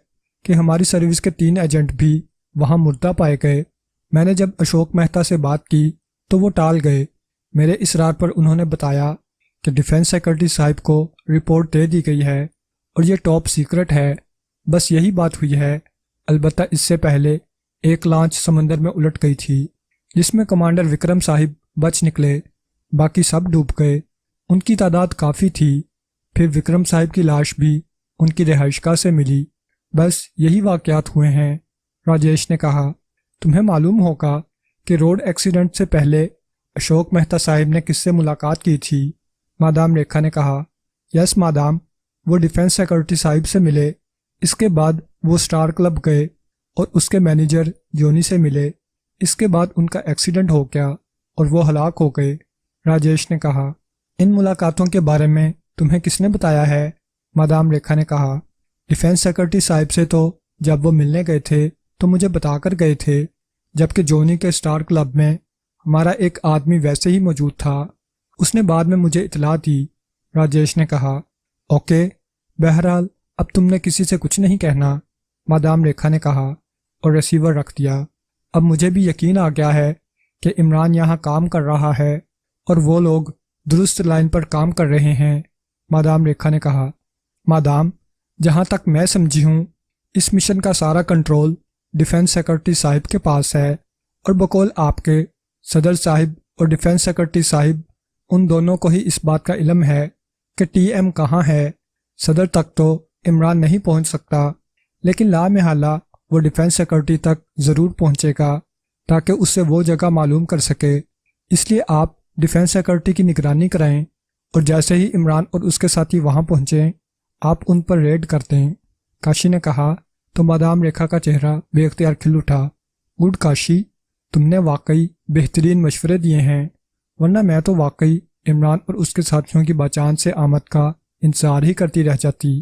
کہ ہماری سروس کے 3 ایجنٹ بھی وہاں مردہ پائے گئے۔ میں نے جب اشوک مہتا سے بات کی تو وہ ٹال گئے۔ میرے اصرار پر انہوں نے بتایا کہ ڈیفنس سیکرٹری صاحب کو رپورٹ دے دی گئی ہے اور یہ ٹاپ سیکرٹ ہے، بس یہی بات ہوئی ہے۔ البتہ اس سے پہلے ایک لانچ سمندر میں الٹ گئی تھی جس میں کمانڈر وکرم صاحب بچ نکلے، باقی سب ڈوب گئے۔ ان کی تعداد کافی تھی۔ پھر وکرم صاحب کی لاش بھی ان کی رہائش گاہ سے ملی۔ بس یہی واقعات ہوئے ہیں، راجیش نے کہا۔ تمہیں معلوم ہوگا کہ روڈ ایکسیڈنٹ سے پہلے اشوک مہتا صاحب نے کس سے ملاقات کی تھی، مادام ریکھا نے کہا۔ یس مادام، وہ ڈیفنس سیکرٹری صاحب سے ملے، اس کے بعد وہ اسٹار کلب گئے اور اس کے مینیجر جونی سے ملے، اس کے بعد ان کا ایکسیڈنٹ ہو گیا اور وہ ہلاک ہو گئے، راجیش نے کہا۔ ان ملاقاتوں کے بارے میں تمہیں کس نے بتایا ہے، مادام ریکھا نے کہا۔ ڈیفنس سیکرٹری صاحب سے تو جب وہ ملنے گئے تھے تو مجھے بتا کر گئے تھے، جبکہ جونی کے اسٹار کلب میں ہمارا ایک آدمی ویسے ہی موجود تھا، اس نے بعد میں مجھے اطلاع دی، راجیش نے کہا۔ اوکے، بہرحال اب تم نے کسی سے کچھ نہیں کہنا، مادام ریکھا نے کہا اور ریسیور رکھ دیا۔ اب مجھے بھی یقین آ گیا ہے کہ عمران یہاں کام کر رہا ہے اور وہ لوگ درست لائن پر کام کر رہے ہیں، مادام ریکھا نے کہا۔ مادام، جہاں تک میں سمجھی ہوں اس مشن کا سارا کنٹرول ڈیفنس سیکرٹری صاحب کے پاس ہے، اور بقول آپ کے صدر صاحب اور ڈیفنس سیکرٹری صاحب ان دونوں کو ہی اس بات کا علم ہے کہ ٹی ایم کہاں ہے۔ صدر تک تو عمران نہیں پہنچ سکتا، لیکن لامحالہ وہ ڈیفنس سیکرٹری تک ضرور پہنچے گا تاکہ اس سے وہ جگہ معلوم کر سکے۔ اس لیے آپ ڈیفنس سیکرٹری کی نگرانی کرائیں، اور جیسے ہی عمران اور اس کے ساتھی وہاں پہنچیں آپ ان پر ریڈ کر دیں، کاشی نے کہا۔ تو مادام ریکھا کا چہرہ بے اختیار کھل اٹھا۔ گڈ کاشی، تم نے واقعی بہترین مشورے دیے ہیں، ورنہ میں تو واقعی عمران اور اس کے ساتھیوں کی باچان سے آمد کا انتظار ہی کرتی رہ جاتی،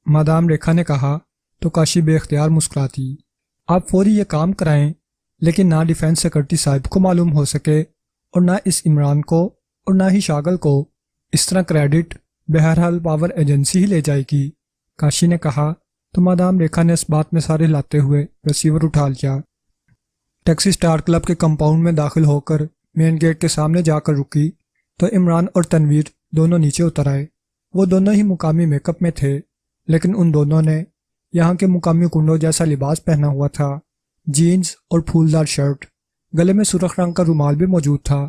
مادام ریکھا نے کہا۔ تو کاشی بے اختیار مسکراتی۔ آپ فوری یہ کام کرائیں، لیکن نہ ڈیفنس سیکرٹری صاحب کو معلوم ہو سکے اور نہ اس عمران کو اور نہ ہی شاگل کو اس طرح کریڈٹ، بہرحال پاور ایجنسی ہی لے جائے گی۔ کاشی نے کہا تو مادام ریکھا نے اس بات میں سارے لاتے ہوئے ریسیور اٹھا لیا۔ ٹیکسی سٹار کلب کے کمپاؤنڈ میں داخل ہو کر مین گیٹ کے سامنے جا کر رکی تو عمران اور تنویر دونوں نیچے اتر آئے۔ وہ دونوں ہی مقامی میک اپ میں تھے، لیکن ان دونوں نے یہاں کے مقامی کنڈوں جیسا لباس پہنا ہوا تھا، جینز اور پھولدار شرٹ، گلے میں سرخ رنگ کا رومال بھی موجود تھا۔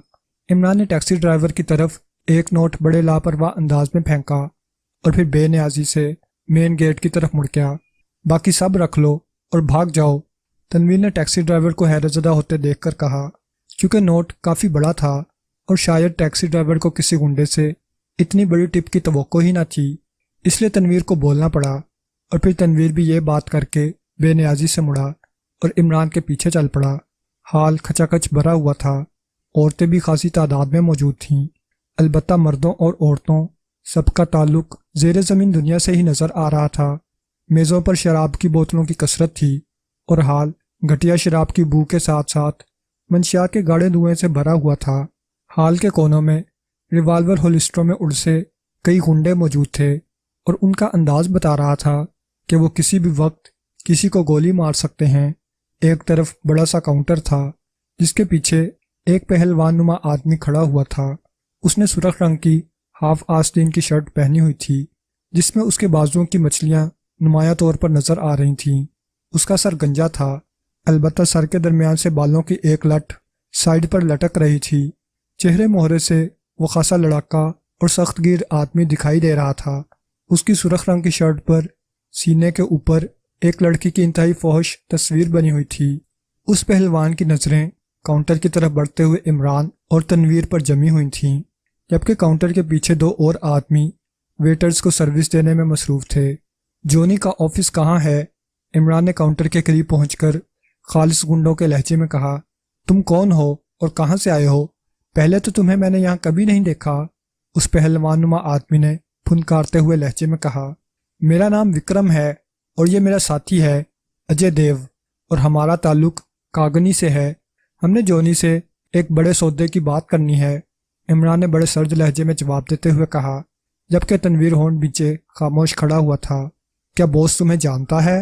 عمران نے ٹیکسی ڈرائیور کی طرف ایک نوٹ بڑے لاپرواہ انداز میں پھینکا اور پھر بے نیازی سے مین گیٹ کی طرف مڑ گیا۔ باقی سب رکھ لو اور بھاگ جاؤ، تنویر نے ٹیکسی ڈرائیور کو حیرت زدہ ہوتے دیکھ کر کہا۔ کیونکہ نوٹ کافی بڑا تھا اور شاید ٹیکسی ڈرائیور کو کسی گنڈے سے اتنی بڑی ٹپ کی توقع ہی نہ تھی، اس لیے تنویر کو بولنا پڑا، اور پھر تنویر بھی یہ بات کر کے بے نیازی سے مڑا اور عمران کے پیچھے چل پڑا۔ حال کھچا کھچ بھرا ہوا تھا، عورتیں بھی خاصی تعداد میں موجود تھیں، البتہ مردوں اور عورتوں سب کا تعلق زیر زمین دنیا سے ہی نظر آ رہا تھا۔ میزوں پر شراب کی بوتلوں کی کثرت تھی اور حال گھٹیا شراب کی بو کے ساتھ ساتھ منشیات کے گاڑے دھوئیں سے بھرا ہوا تھا۔ حال کے کونوں میں ریوالور ہولسٹروں میں اڑ سے کئی گنڈے موجود تھے اور ان کا انداز بتا رہا تھا کہ وہ کسی بھی وقت کسی کو گولی مار سکتے ہیں۔ ایک طرف بڑا سا کاؤنٹر تھا جس کے پیچھے ایک پہلوان نما آدمی کھڑا ہوا تھا۔ اس نے سرخ رنگ کی ہاف آستین کی شرٹ پہنی ہوئی تھی جس میں اس کے بازوؤں کی مچھلیاں نمایاں طور پر نظر آ رہی تھیں۔ اس کا سر گنجا تھا، البتہ سر کے درمیان سے بالوں کی ایک لٹ سائیڈ پر لٹک رہی تھی۔ چہرے مہرے سے وہ خاصا لڑاکا اور سخت گیر آدمی دکھائی دے رہا تھا۔ اس کی سرخ رنگ کی شرٹ پر سینے کے اوپر ایک لڑکی کی انتہائی فحش تصویر بنی ہوئی تھی۔ اس پہلوان کی نظریں کاؤنٹر کی طرف بڑھتے ہوئے عمران اور تنویر پر جمی ہوئی تھیں، جبکہ کاؤنٹر کے پیچھے دو اور آدمی ویٹرز کو سروس دینے میں مصروف تھے۔ جونی کا آفس کہاں ہے؟ عمران نے کاؤنٹر کے قریب پہنچ کر خالص گنڈوں کے لہجے میں کہا۔ تم کون ہو اور کہاں سے آئے ہو؟ پہلے تو تمہیں میں نے یہاں کبھی نہیں دیکھا، اس پہلوان نما آدمی نے پھنکارتے ہوئے لہجے میں کہا۔ میرا نام وکرم ہے اور یہ میرا ساتھی ہے اجے دیو، اور ہمارا تعلق کاگنی سے ہے۔ ہم نے جونی سے ایک بڑے سودے کی بات کرنی ہے، عمران نے بڑے سرد لہجے میں جواب دیتے ہوئے کہا، جبکہ تنویر ہونٹ بیچے خاموش کھڑا ہوا تھا۔ کیا باس تمہیں جانتا ہے؟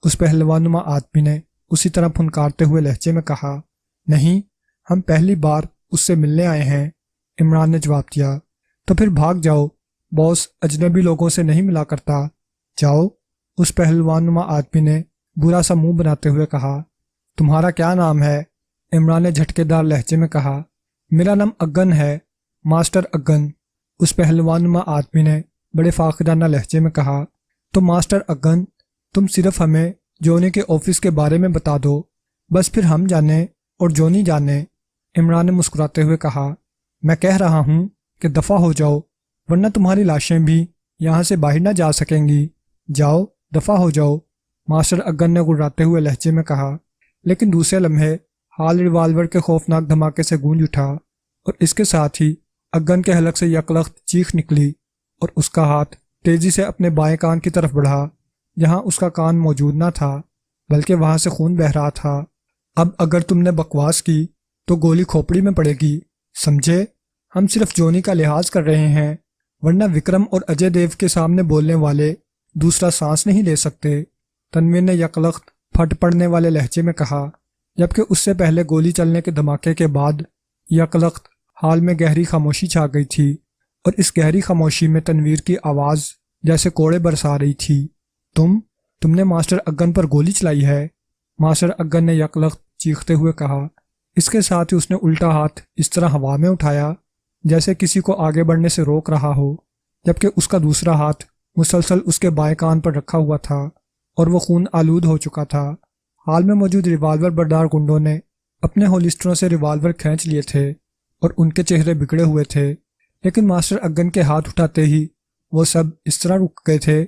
اس پہلوان نما آدمی نے اسی طرح پھنکارتے ہوئے لہجے میں کہا۔ نہیں، ہم پہلی بار اس سے ملنے آئے ہیں، عمران نے جواب دیا۔ تو پھر بھاگ جاؤ، باس اجنبی لوگوں سے نہیں ملا کرتا، جاؤ، اس پہلوان نما آدمی نے برا سا منہ بناتے ہوئے کہا۔ تمہارا کیا نام ہے؟ عمران نے جھٹکے دار لہجے میں کہا۔ میرا نام اگن ہے، ماسٹر اگن، اس پہلوان نما آدمی نے بڑے فاخرانہ لہجے میں کہا۔ تو ماسٹر اگن، تم صرف ہمیں جونی کے آفس کے بارے میں بتا دو، بس پھر ہم جانیں اور جونی جانے، عمران نے مسکراتے ہوئے کہا۔ میں کہہ رہا ہوں کہ دفع ہو جاؤ، ورنہ تمہاری لاشیں بھی یہاں سے باہر نہ جا سکیں گی، جاؤ، دفع ہو جاؤ، ماسٹر اگن نے گڑراتے ہوئے لہجے میں کہا۔ لیکن دوسرے لمحے حال ریوالور کے خوفناک دھماکے سے گونج اٹھا اور اس کے ساتھ ہی اگن کے حلق سے یکلخت چیخ نکلی اور اس کا ہاتھ تیزی سے اپنے بائیں کان کی طرف بڑھا جہاں اس کا کان موجود نہ تھا، بلکہ وہاں سے خون بہہ رہا تھا۔ اب اگر تم نے بکواس کی تو گولی کھوپڑی میں پڑے گی، سمجھے؟ ہم صرف جونی کا لحاظ کر رہے ہیں، ورنہ وکرم اور اجے دیو کے سامنے بولنے والے دوسرا سانس نہیں لے سکتے، تنویر نے یکلخت پھٹ پڑنے والے لہجے میں کہا، جبکہ اس سے پہلے گولی چلنے کے دھماکے کے بعد یکلخت حال میں گہری خاموشی چھا گئی تھی، اور اس گہری خاموشی میں تنویر کی آواز جیسے کوڑے برسا رہی تھی۔ تم نے ماسٹر اگن پر گولی چلائی ہے، ماسٹر اگن نے یکلخت چیختے ہوئے کہا۔ اس کے ساتھ ہی اس نے الٹا ہاتھ اس طرح ہوا میں اٹھایا جیسے کسی کو آگے بڑھنے سے روک رہا ہو، جبکہ اس کا دوسرا ہاتھ مسلسل اس کے بائیں کان پر رکھا ہوا تھا اور وہ خون آلود ہو چکا تھا۔ حال میں موجود ریوالور بردار گنڈوں نے اپنے ہولسٹروں سے ریوالور کھینچ لیے تھے اور ان کے چہرے بگڑے ہوئے تھے، لیکن ماسٹر اگن کے ہاتھ اٹھاتے ہی وہ سب اس طرح رک گئے تھے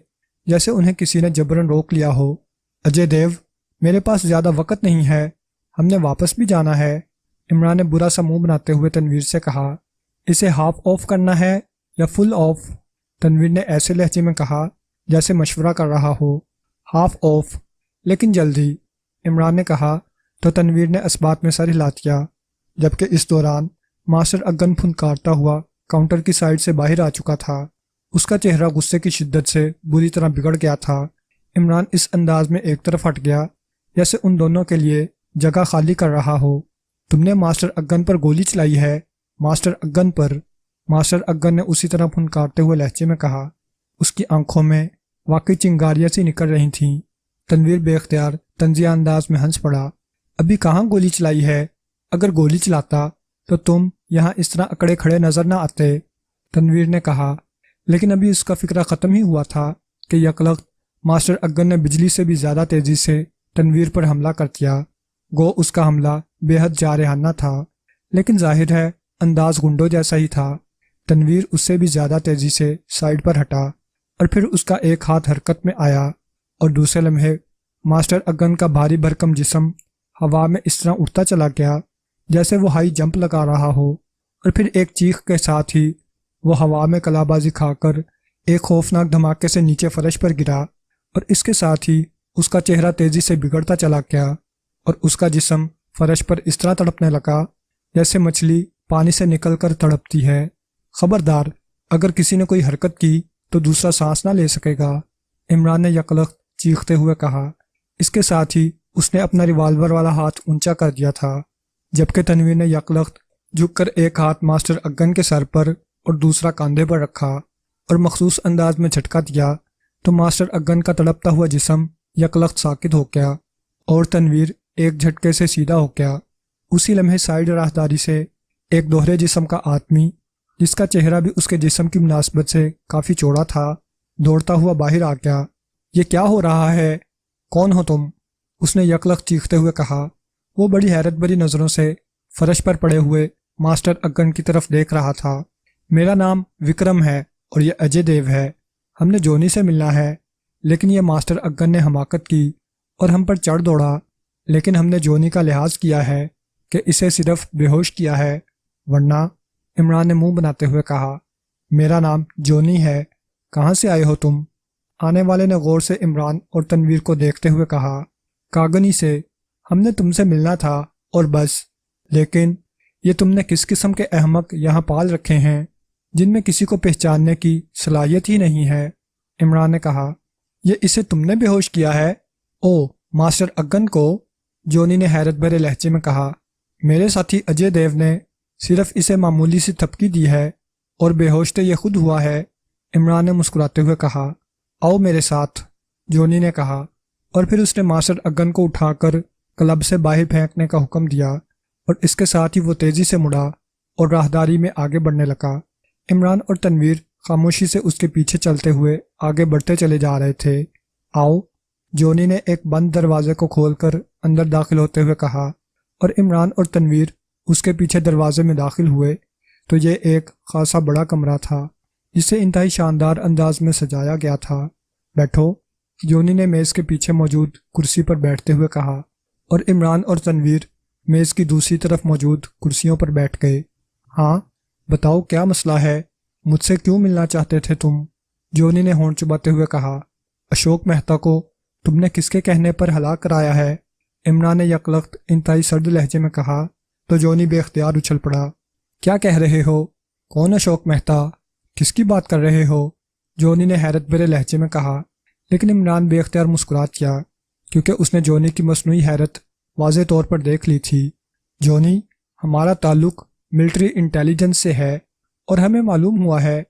جیسے انہیں کسی نے جبرن روک لیا ہو۔ اجے دیو، میرے پاس زیادہ وقت نہیں ہے، ہم نے واپس بھی جانا ہے، عمران نے برا سا منہ بناتے ہوئے تنویر سے کہا۔ اسے ہاف آف کرنا ہے یا فل آف؟ تنویر نے ایسے لہجے میں کہا جیسے مشورہ کر رہا ہو۔ ہاف آف، لیکن جلدی، عمران نے کہا تو تنویر نے اس بات میں سر ہلا دیا، جبکہ اس دوران ماسٹر اگن پھنکارتا ہوا کاؤنٹر کی سائڈ سے باہر آ چکا تھا۔ اس کا چہرہ غصے کی شدت سے بری طرح بگڑ گیا تھا۔ عمران اس انداز میں ایک طرف ہٹ گیا جیسے ان دونوں کے لیے جگہ خالی کر رہا ہو۔ تم نے ماسٹر اگن پر گولی چلائی ہے؟ ماسٹر اگن پر؟ ماسٹر اگن نے اسی طرح پھنکارتے ہوئے لہجے میں کہا۔ اس کی آنکھوں میں واقعی چنگاریاں سی نکل رہی تھیں۔ تنویر بے اختیار طنزیہ انداز میں ہنس پڑا۔ ابھی کہاں گولی چلائی ہے؟ اگر گولی چلاتا تو تم یہاں اس طرح اکڑے کھڑے نظر نہ آتے، تنویر نے کہا۔ لیکن ابھی اس کا فکرہ ختم ہی ہوا تھا کہ یکلخت ماسٹر اگن نے بجلی سے بھی زیادہ تیزی سے تنویر پر حملہ کر دیا۔ گو اس کا حملہ بے حد جارحانہ تھا، لیکن ظاہر ہے انداز گنڈوں جیسا ہی تھا۔ تنویر اس سے بھی زیادہ تیزی سے سائڈ پر ہٹا اور پھر اس کا ایک ہاتھ حرکت میں آیا اور دوسرے لمحے ماسٹر اگن کا بھاری بھرکم جسم ہوا میں اس طرح اٹھتا چلا گیا جیسے وہ ہائی جمپ لگا رہا ہو، اور پھر ایک چیخ کے ساتھ ہی وہ ہوا میں کلا بازی کھا کر ایک خوفناک دھماکے سے نیچے فرش پر گرا، اور اس کے ساتھ ہی اس کا چہرہ تیزی سے بگڑتا چلا گیا اور اس کا جسم فرش پر اس طرح تڑپنے لگا جیسے مچھلی پانی سے نکل کر تڑپتی ہے۔ خبردار، اگر کسی نے کوئی حرکت کی تو دوسرا سانس نہ لے سکے گا، عمران نے یکلخت چیختے ہوئے کہا۔ اس کے ساتھ ہی اس نے اپنا ریوالور والا ہاتھ اونچا کر دیا تھا، جبکہ تنویر نے یکلخت جھک کر ایک ہاتھ ماسٹر اگن کے سر پر اور دوسرا کاندھے پر رکھا اور مخصوص انداز میں جھٹکا دیا تو ماسٹر اگن کا تڑپتا ہوا جسم یکلخت ساکت ہو گیا اور تنویر ایک جھٹکے سے سیدھا ہو گیا۔ اسی لمحے سائیڈ راہداری سے ایک دوہرے جسم کا آدمی، جس کا چہرہ بھی اس کے جسم کی مناسبت سے کافی چوڑا تھا، دوڑتا ہوا باہر آ گیا۔ یہ کیا ہو رہا ہے؟ کون ہو تم؟ اس نے یکلخت چیختے ہوئے کہا۔ وہ بڑی حیرت بھری نظروں سے فرش پر پڑے ہوئے ماسٹر اگن کی طرف دیکھ رہا تھا۔ میرا نام وکرم ہے اور یہ اجے دیو ہے۔ ہم نے جونی سے ملنا ہے، لیکن یہ ماسٹر اگن نے حماقت کی اور ہم پر چڑھ دوڑا، لیکن ہم نے جونی کا لحاظ کیا ہے کہ اسے صرف بے ہوش کیا ہے، ورنہ، عمران نے منہ بناتے ہوئے کہا، میرا نام جونی ہے۔ کہاں سے آئے ہو تم؟ آنے والے نے غور سے عمران اور تنویر کو دیکھتے ہوئے کہا۔ کاگنی سے۔ ہم نے تم سے ملنا تھا اور بس۔ لیکن یہ تم نے کس قسم کے احمق یہاں پال رکھے ہیں جن میں کسی کو پہچاننے کی صلاحیت ہی نہیں ہے، عمران نے کہا۔ یہ اسے تم نے بے ہوش کیا ہے؟ او، ماسٹر اگن کو؟ جونی نے حیرت بھرے لہجے میں کہا۔ میرے ساتھی اجے دیو نے صرف اسے معمولی سی تھپکی دی ہے اور بے ہوش تو یہ خود ہوا ہے، عمران نے مسکراتے ہوئے کہا۔ آؤ میرے ساتھ، جونی نے کہا، اور پھر اس نے ماسٹر اگن کو اٹھا کر کلب سے باہر پھینکنے کا حکم دیا اور اس کے ساتھ ہی وہ تیزی سے مڑا اور راہداری میں آگے بڑھنے لگا۔ عمران اور تنویر خاموشی سے اس کے پیچھے چلتے ہوئے آگے بڑھتے چلے جا رہے تھے۔ آؤ، جونی نے ایک بند دروازے کو کھول کر اندر داخل ہوتے ہوئے کہا، اور عمران اور تنویر اس کے پیچھے دروازے میں داخل ہوئے تو یہ ایک خاصا بڑا کمرہ تھا جسے انتہائی شاندار انداز میں سجایا گیا تھا۔ بیٹھو، جونی نے میز کے پیچھے موجود کرسی پر بیٹھتے ہوئے کہا، اور عمران اور تنویر میز کی دوسری طرف موجود کرسیوں پر بیٹھ گئے۔ ہاں، بتاؤ کیا مسئلہ ہے؟ مجھ سے کیوں ملنا چاہتے تھے تم؟ جونی نے ہونٹ چباتے ہوئے کہا۔ اشوک مہتا کو تم نے کس کے کہنے پر ہلاک کرایا ہے؟ عمران نے یکلخت انتہائی سرد لہجے میں کہا تو جونی بے اختیار اچھل پڑا۔ کیا کہہ رہے ہو؟ کون اشوک مہتا؟ کس کی بات کر رہے ہو؟ جونی نے حیرت بھرے لہجے میں کہا، لیکن عمران بے اختیار مسکرا دیا کیونکہ اس نے جونی کی مصنوعی حیرت واضح طور پر دیکھ لی تھی۔ جونی، ہمارا تعلق ملٹری انٹیلیجنس سے ہے اور ہمیں معلوم ہوا ہے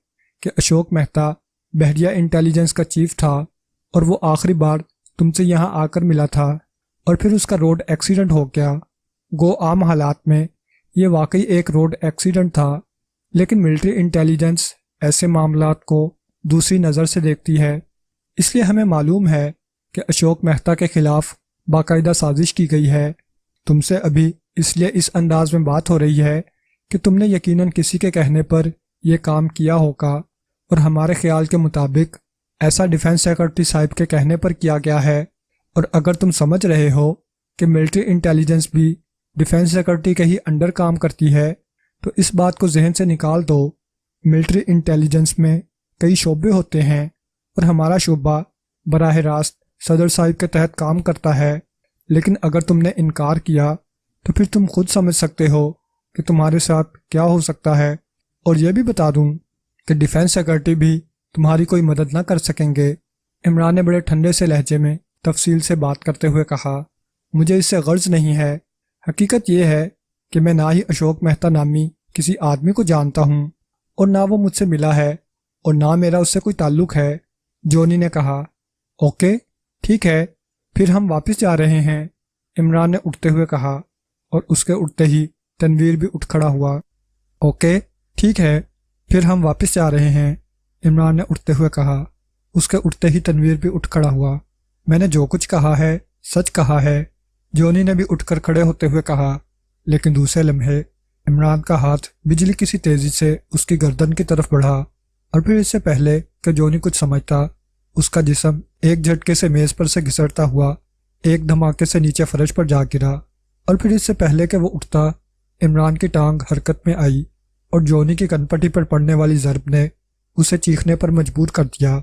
کہ اشوک مہتا بحریہ انٹیلیجنس کا چیف تھا اور وہ آخری بار تم سے یہاں آ کر ملا تھا اور پھر اس کا روڈ ایکسیڈنٹ ہو گیا۔ گو عام حالات میں یہ واقعی ایک روڈ ایکسیڈنٹ تھا، لیکن ملٹری انٹیلیجنس ایسے معاملات کو دوسری نظر سے دیکھتی ہے، اس لیے ہمیں معلوم ہے کہ اشوک مہتا کے خلاف باقاعدہ سازش کی گئی ہے۔ تم سے ابھی اس لیے اس انداز میں بات ہو رہی ہے کہ تم نے یقیناً کسی کے کہنے پر یہ کام کیا ہوگا، اور ہمارے خیال کے مطابق ایسا ڈیفنس سیکرٹری صاحب کے کہنے پر کیا گیا ہے، اور اگر تم سمجھ رہے ہو کہ ملٹری انٹیلیجنس بھی ڈیفنس سیکرٹری کے ہی انڈر کام کرتی ہے تو اس بات کو ذہن سے نکال دو۔ ملٹری انٹیلیجنس میں کئی شعبے ہوتے ہیں اور ہمارا شعبہ براہ راست صدر صاحب کے تحت کام کرتا ہے، لیکن اگر تم نے انکار کیا تو پھر تم خود سمجھ سکتے ہو کہ تمہارے ساتھ کیا ہو سکتا ہے، اور یہ بھی بتا دوں کہ ڈیفنس سیکرٹری بھی تمہاری کوئی مدد نہ کر سکیں گے۔ عمران نے بڑے ٹھنڈے سے لہجے میں تفصیل سے بات کرتے ہوئے کہا، مجھے اس سے غرض نہیں ہے۔ حقیقت یہ ہے کہ میں نہ ہی اشوک مہتا نامی کسی آدمی کو جانتا ہوں، اور نہ وہ مجھ سے ملا ہے، اور نہ میرا اس سے کوئی تعلق ہے۔ جونی نے کہا، اوکے ٹھیک ہے، پھر ہم واپس جا رہے ہیں، عمران نے اٹھتے ہوئے کہا، اور اس کے اٹھتے ہی تنویر بھی اٹھ کھڑا ہوا۔ اوکے ٹھیک ہے، پھر ہم واپس جا رہے ہیں، عمران نے اٹھتے ہوئے کہا۔ اس کے اٹھتے ہی تنویر بھی اٹھ کھڑا ہوا۔ میں نے جو کچھ کہا ہے سچ کہا ہے، جونی نے بھی اٹھ کر کھڑے ہوتے ہوئے کہا، لیکن دوسرے لمحے عمران کا ہاتھ بجلی کی سی تیزی سے اس کی گردن کی طرف بڑھا، اور پھر اس سے پہلے کہ جونی کچھ سمجھتا، اس کا جسم ایک جھٹکے سے میز پر سے گھسٹتا ہوا ایک دھماکے سے نیچے فرش پر جا گرا، اور پھر اس سے پہلے کہ وہ اٹھتا، عمران کی ٹانگ حرکت میں آئی، اور جونی کی کنپٹی پر پڑنے والی ضرب نے اسے چیخنے پر مجبور کر دیا،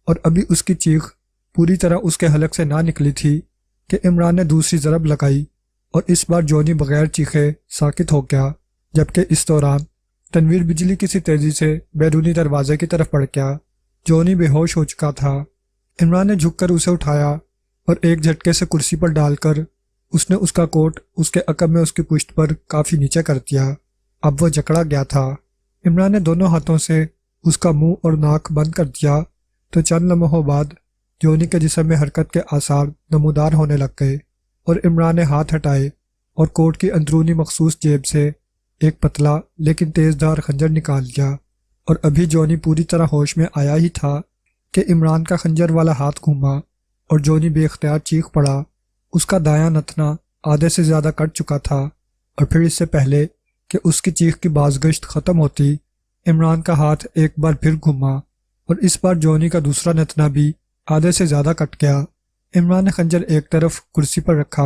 اور ابھی اس کی چیخ پوری طرح اس کے حلق سے نہ نکلی تھی کہ عمران نے دوسری ضرب لگائی، اور اس بار جونی بغیر چیخے ساکت ہو گیا، جبکہ اس دوران تنویر بجلی کی سی تیزی سے بیرونی دروازے کی طرف بڑھ گیا۔ جونی بے ہوش ہو چکا تھا۔ عمران نے جھک کر اسے اٹھایا اور ایک جھٹکے سے کرسی پر ڈال کر اس نے اس کا کوٹ اس کے عقب میں اس کی پشت پر کافی نیچے کر دیا۔ اب وہ جکڑا گیا تھا۔ عمران نے دونوں ہاتھوں سے اس کا منہ اور ناک بند کر دیا تو چند لمحوں بعد جونی کے جسم میں حرکت کے آثار نمودار ہونے لگ گئے، اور عمران نے ہاتھ ہٹائے اور کوٹ کی اندرونی مخصوص جیب سے ایک پتلا لیکن تیز دھار خنجر نکال لیا، اور ابھی جونی پوری طرح ہوش میں آیا ہی تھا کہ عمران کا خنجر والا ہاتھ گھوما اور جونی بے اختیار چیخ پڑا۔ اس کا دایاں نتنا آدھے سے زیادہ کٹ چکا تھا، اور پھر اس سے پہلے کہ اس کی چیخ کی بازگشت ختم ہوتی، عمران کا ہاتھ ایک بار پھر گھوما، اور اس بار جونی کا دوسرا نتنا بھی آدھے سے زیادہ کٹ گیا۔ عمران نے خنجر ایک طرف کرسی پر رکھا،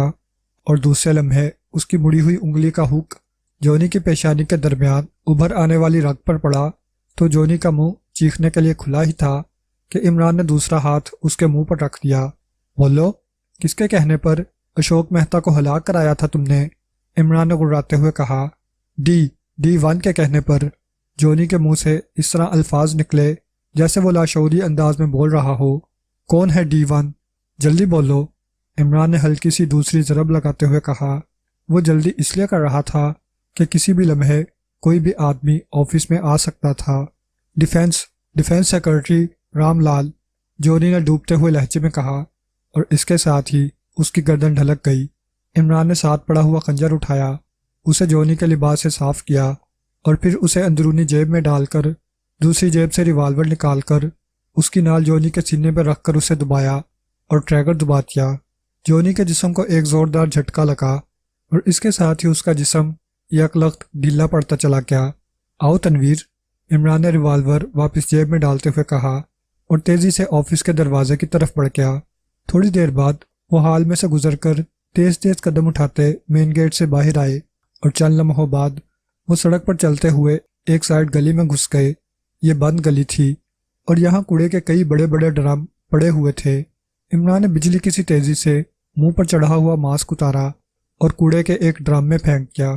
اور دوسرے لمحے اس کی مڑی ہوئی انگلی کا ہک جونی کی پیشانی کے درمیان ابھر آنے والی رگ پر پڑا تو جونی کا منہ چیخنے کے لیے کھلا ہی تھا کہ عمران نے دوسرا ہاتھ اس کے منہ پر رکھ دیا۔ بولو، کس کے کہنے پر اشوک مہتا کو ہلاک کرایا تھا تم نے؟ عمران نے گڑراتے ہوئے کہا۔ ڈی ون کے کہنے پر۔ جونی کے منہ سے اس طرح الفاظ نکلے جیسے وہ لاشعوری انداز میں بول رہا ہو۔ کون ہے ڈی ون؟ جلدی بولو، عمران نے ہلکی سی دوسری ضرب لگاتے ہوئے کہا۔ وہ جلدی اس لیے کر رہا تھا کہ کسی بھی لمحے کوئی بھی آدمی آفس میں آ سکتا تھا۔ ڈیفنس سیکرٹری رام لال، جونی نے ڈوبتے ہوئے لہجے میں کہا، اور اس کے ساتھ ہی اس کی گردن ڈھلک گئی۔ عمران نے ساتھ پڑا ہوا خنجر اٹھایا، اسے جونی کے لباس سے صاف کیا، اور پھر اسے اندرونی جیب میں ڈال کر دوسری جیب سے ریوالور نکال کر اس کی نال جونی کے سینے پر رکھ کر اسے دبایا اور ٹریگر دبا دیا۔ جونی کے جسم کو ایک زوردار جھٹکا لگا، اور اس کے ساتھ ہی اس کا جسم یک لخت ڈھیلا پڑتا چلا گیا۔ آؤ تنویر، عمران نے ریوالور واپس جیب میں ڈالتے ہوئے کہا، اور تیزی سے آفس کے دروازے کی طرف بڑھ گیا۔ تھوڑی دیر بعد وہ ہال میں سے گزر کر تیز تیز قدم اٹھاتے مین گیٹ سے باہر آئے، اور چند لمحوں بعد وہ سڑک پر چلتے ہوئے ایک سائڈ گلی میں گھس گئے۔ یہ بند گلی تھی، اور یہاں کوڑے کے کئی بڑے بڑے ڈرم پڑے ہوئے تھے۔ عمران نے بجلی کی سی تیزی سے منہ پر چڑھا ہوا ماسک اتارا اور کوڑے کے ایک ڈرم میں پھینک دیا،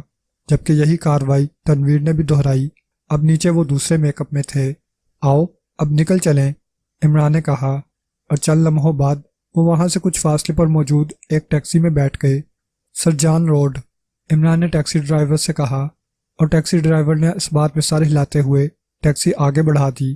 جبکہ یہی کاروائی تنویر نے بھی دہرائی۔ اب نیچے وہ دوسرے میک اپ میں تھے۔ آؤ اب نکل چلیں، عمران نے کہا، اور چند لمحوں بعد وہ وہاں سے کچھ فاصلے پر موجود ایک ٹیکسی میں بیٹھ گئے۔ سرجان روڈ، عمران نے ٹیکسی ڈرائیور سے کہا، اور ٹیکسی ڈرائیور نے اس بات میں سر ہلاتے ہوئے ٹیکسی آگے بڑھا دی۔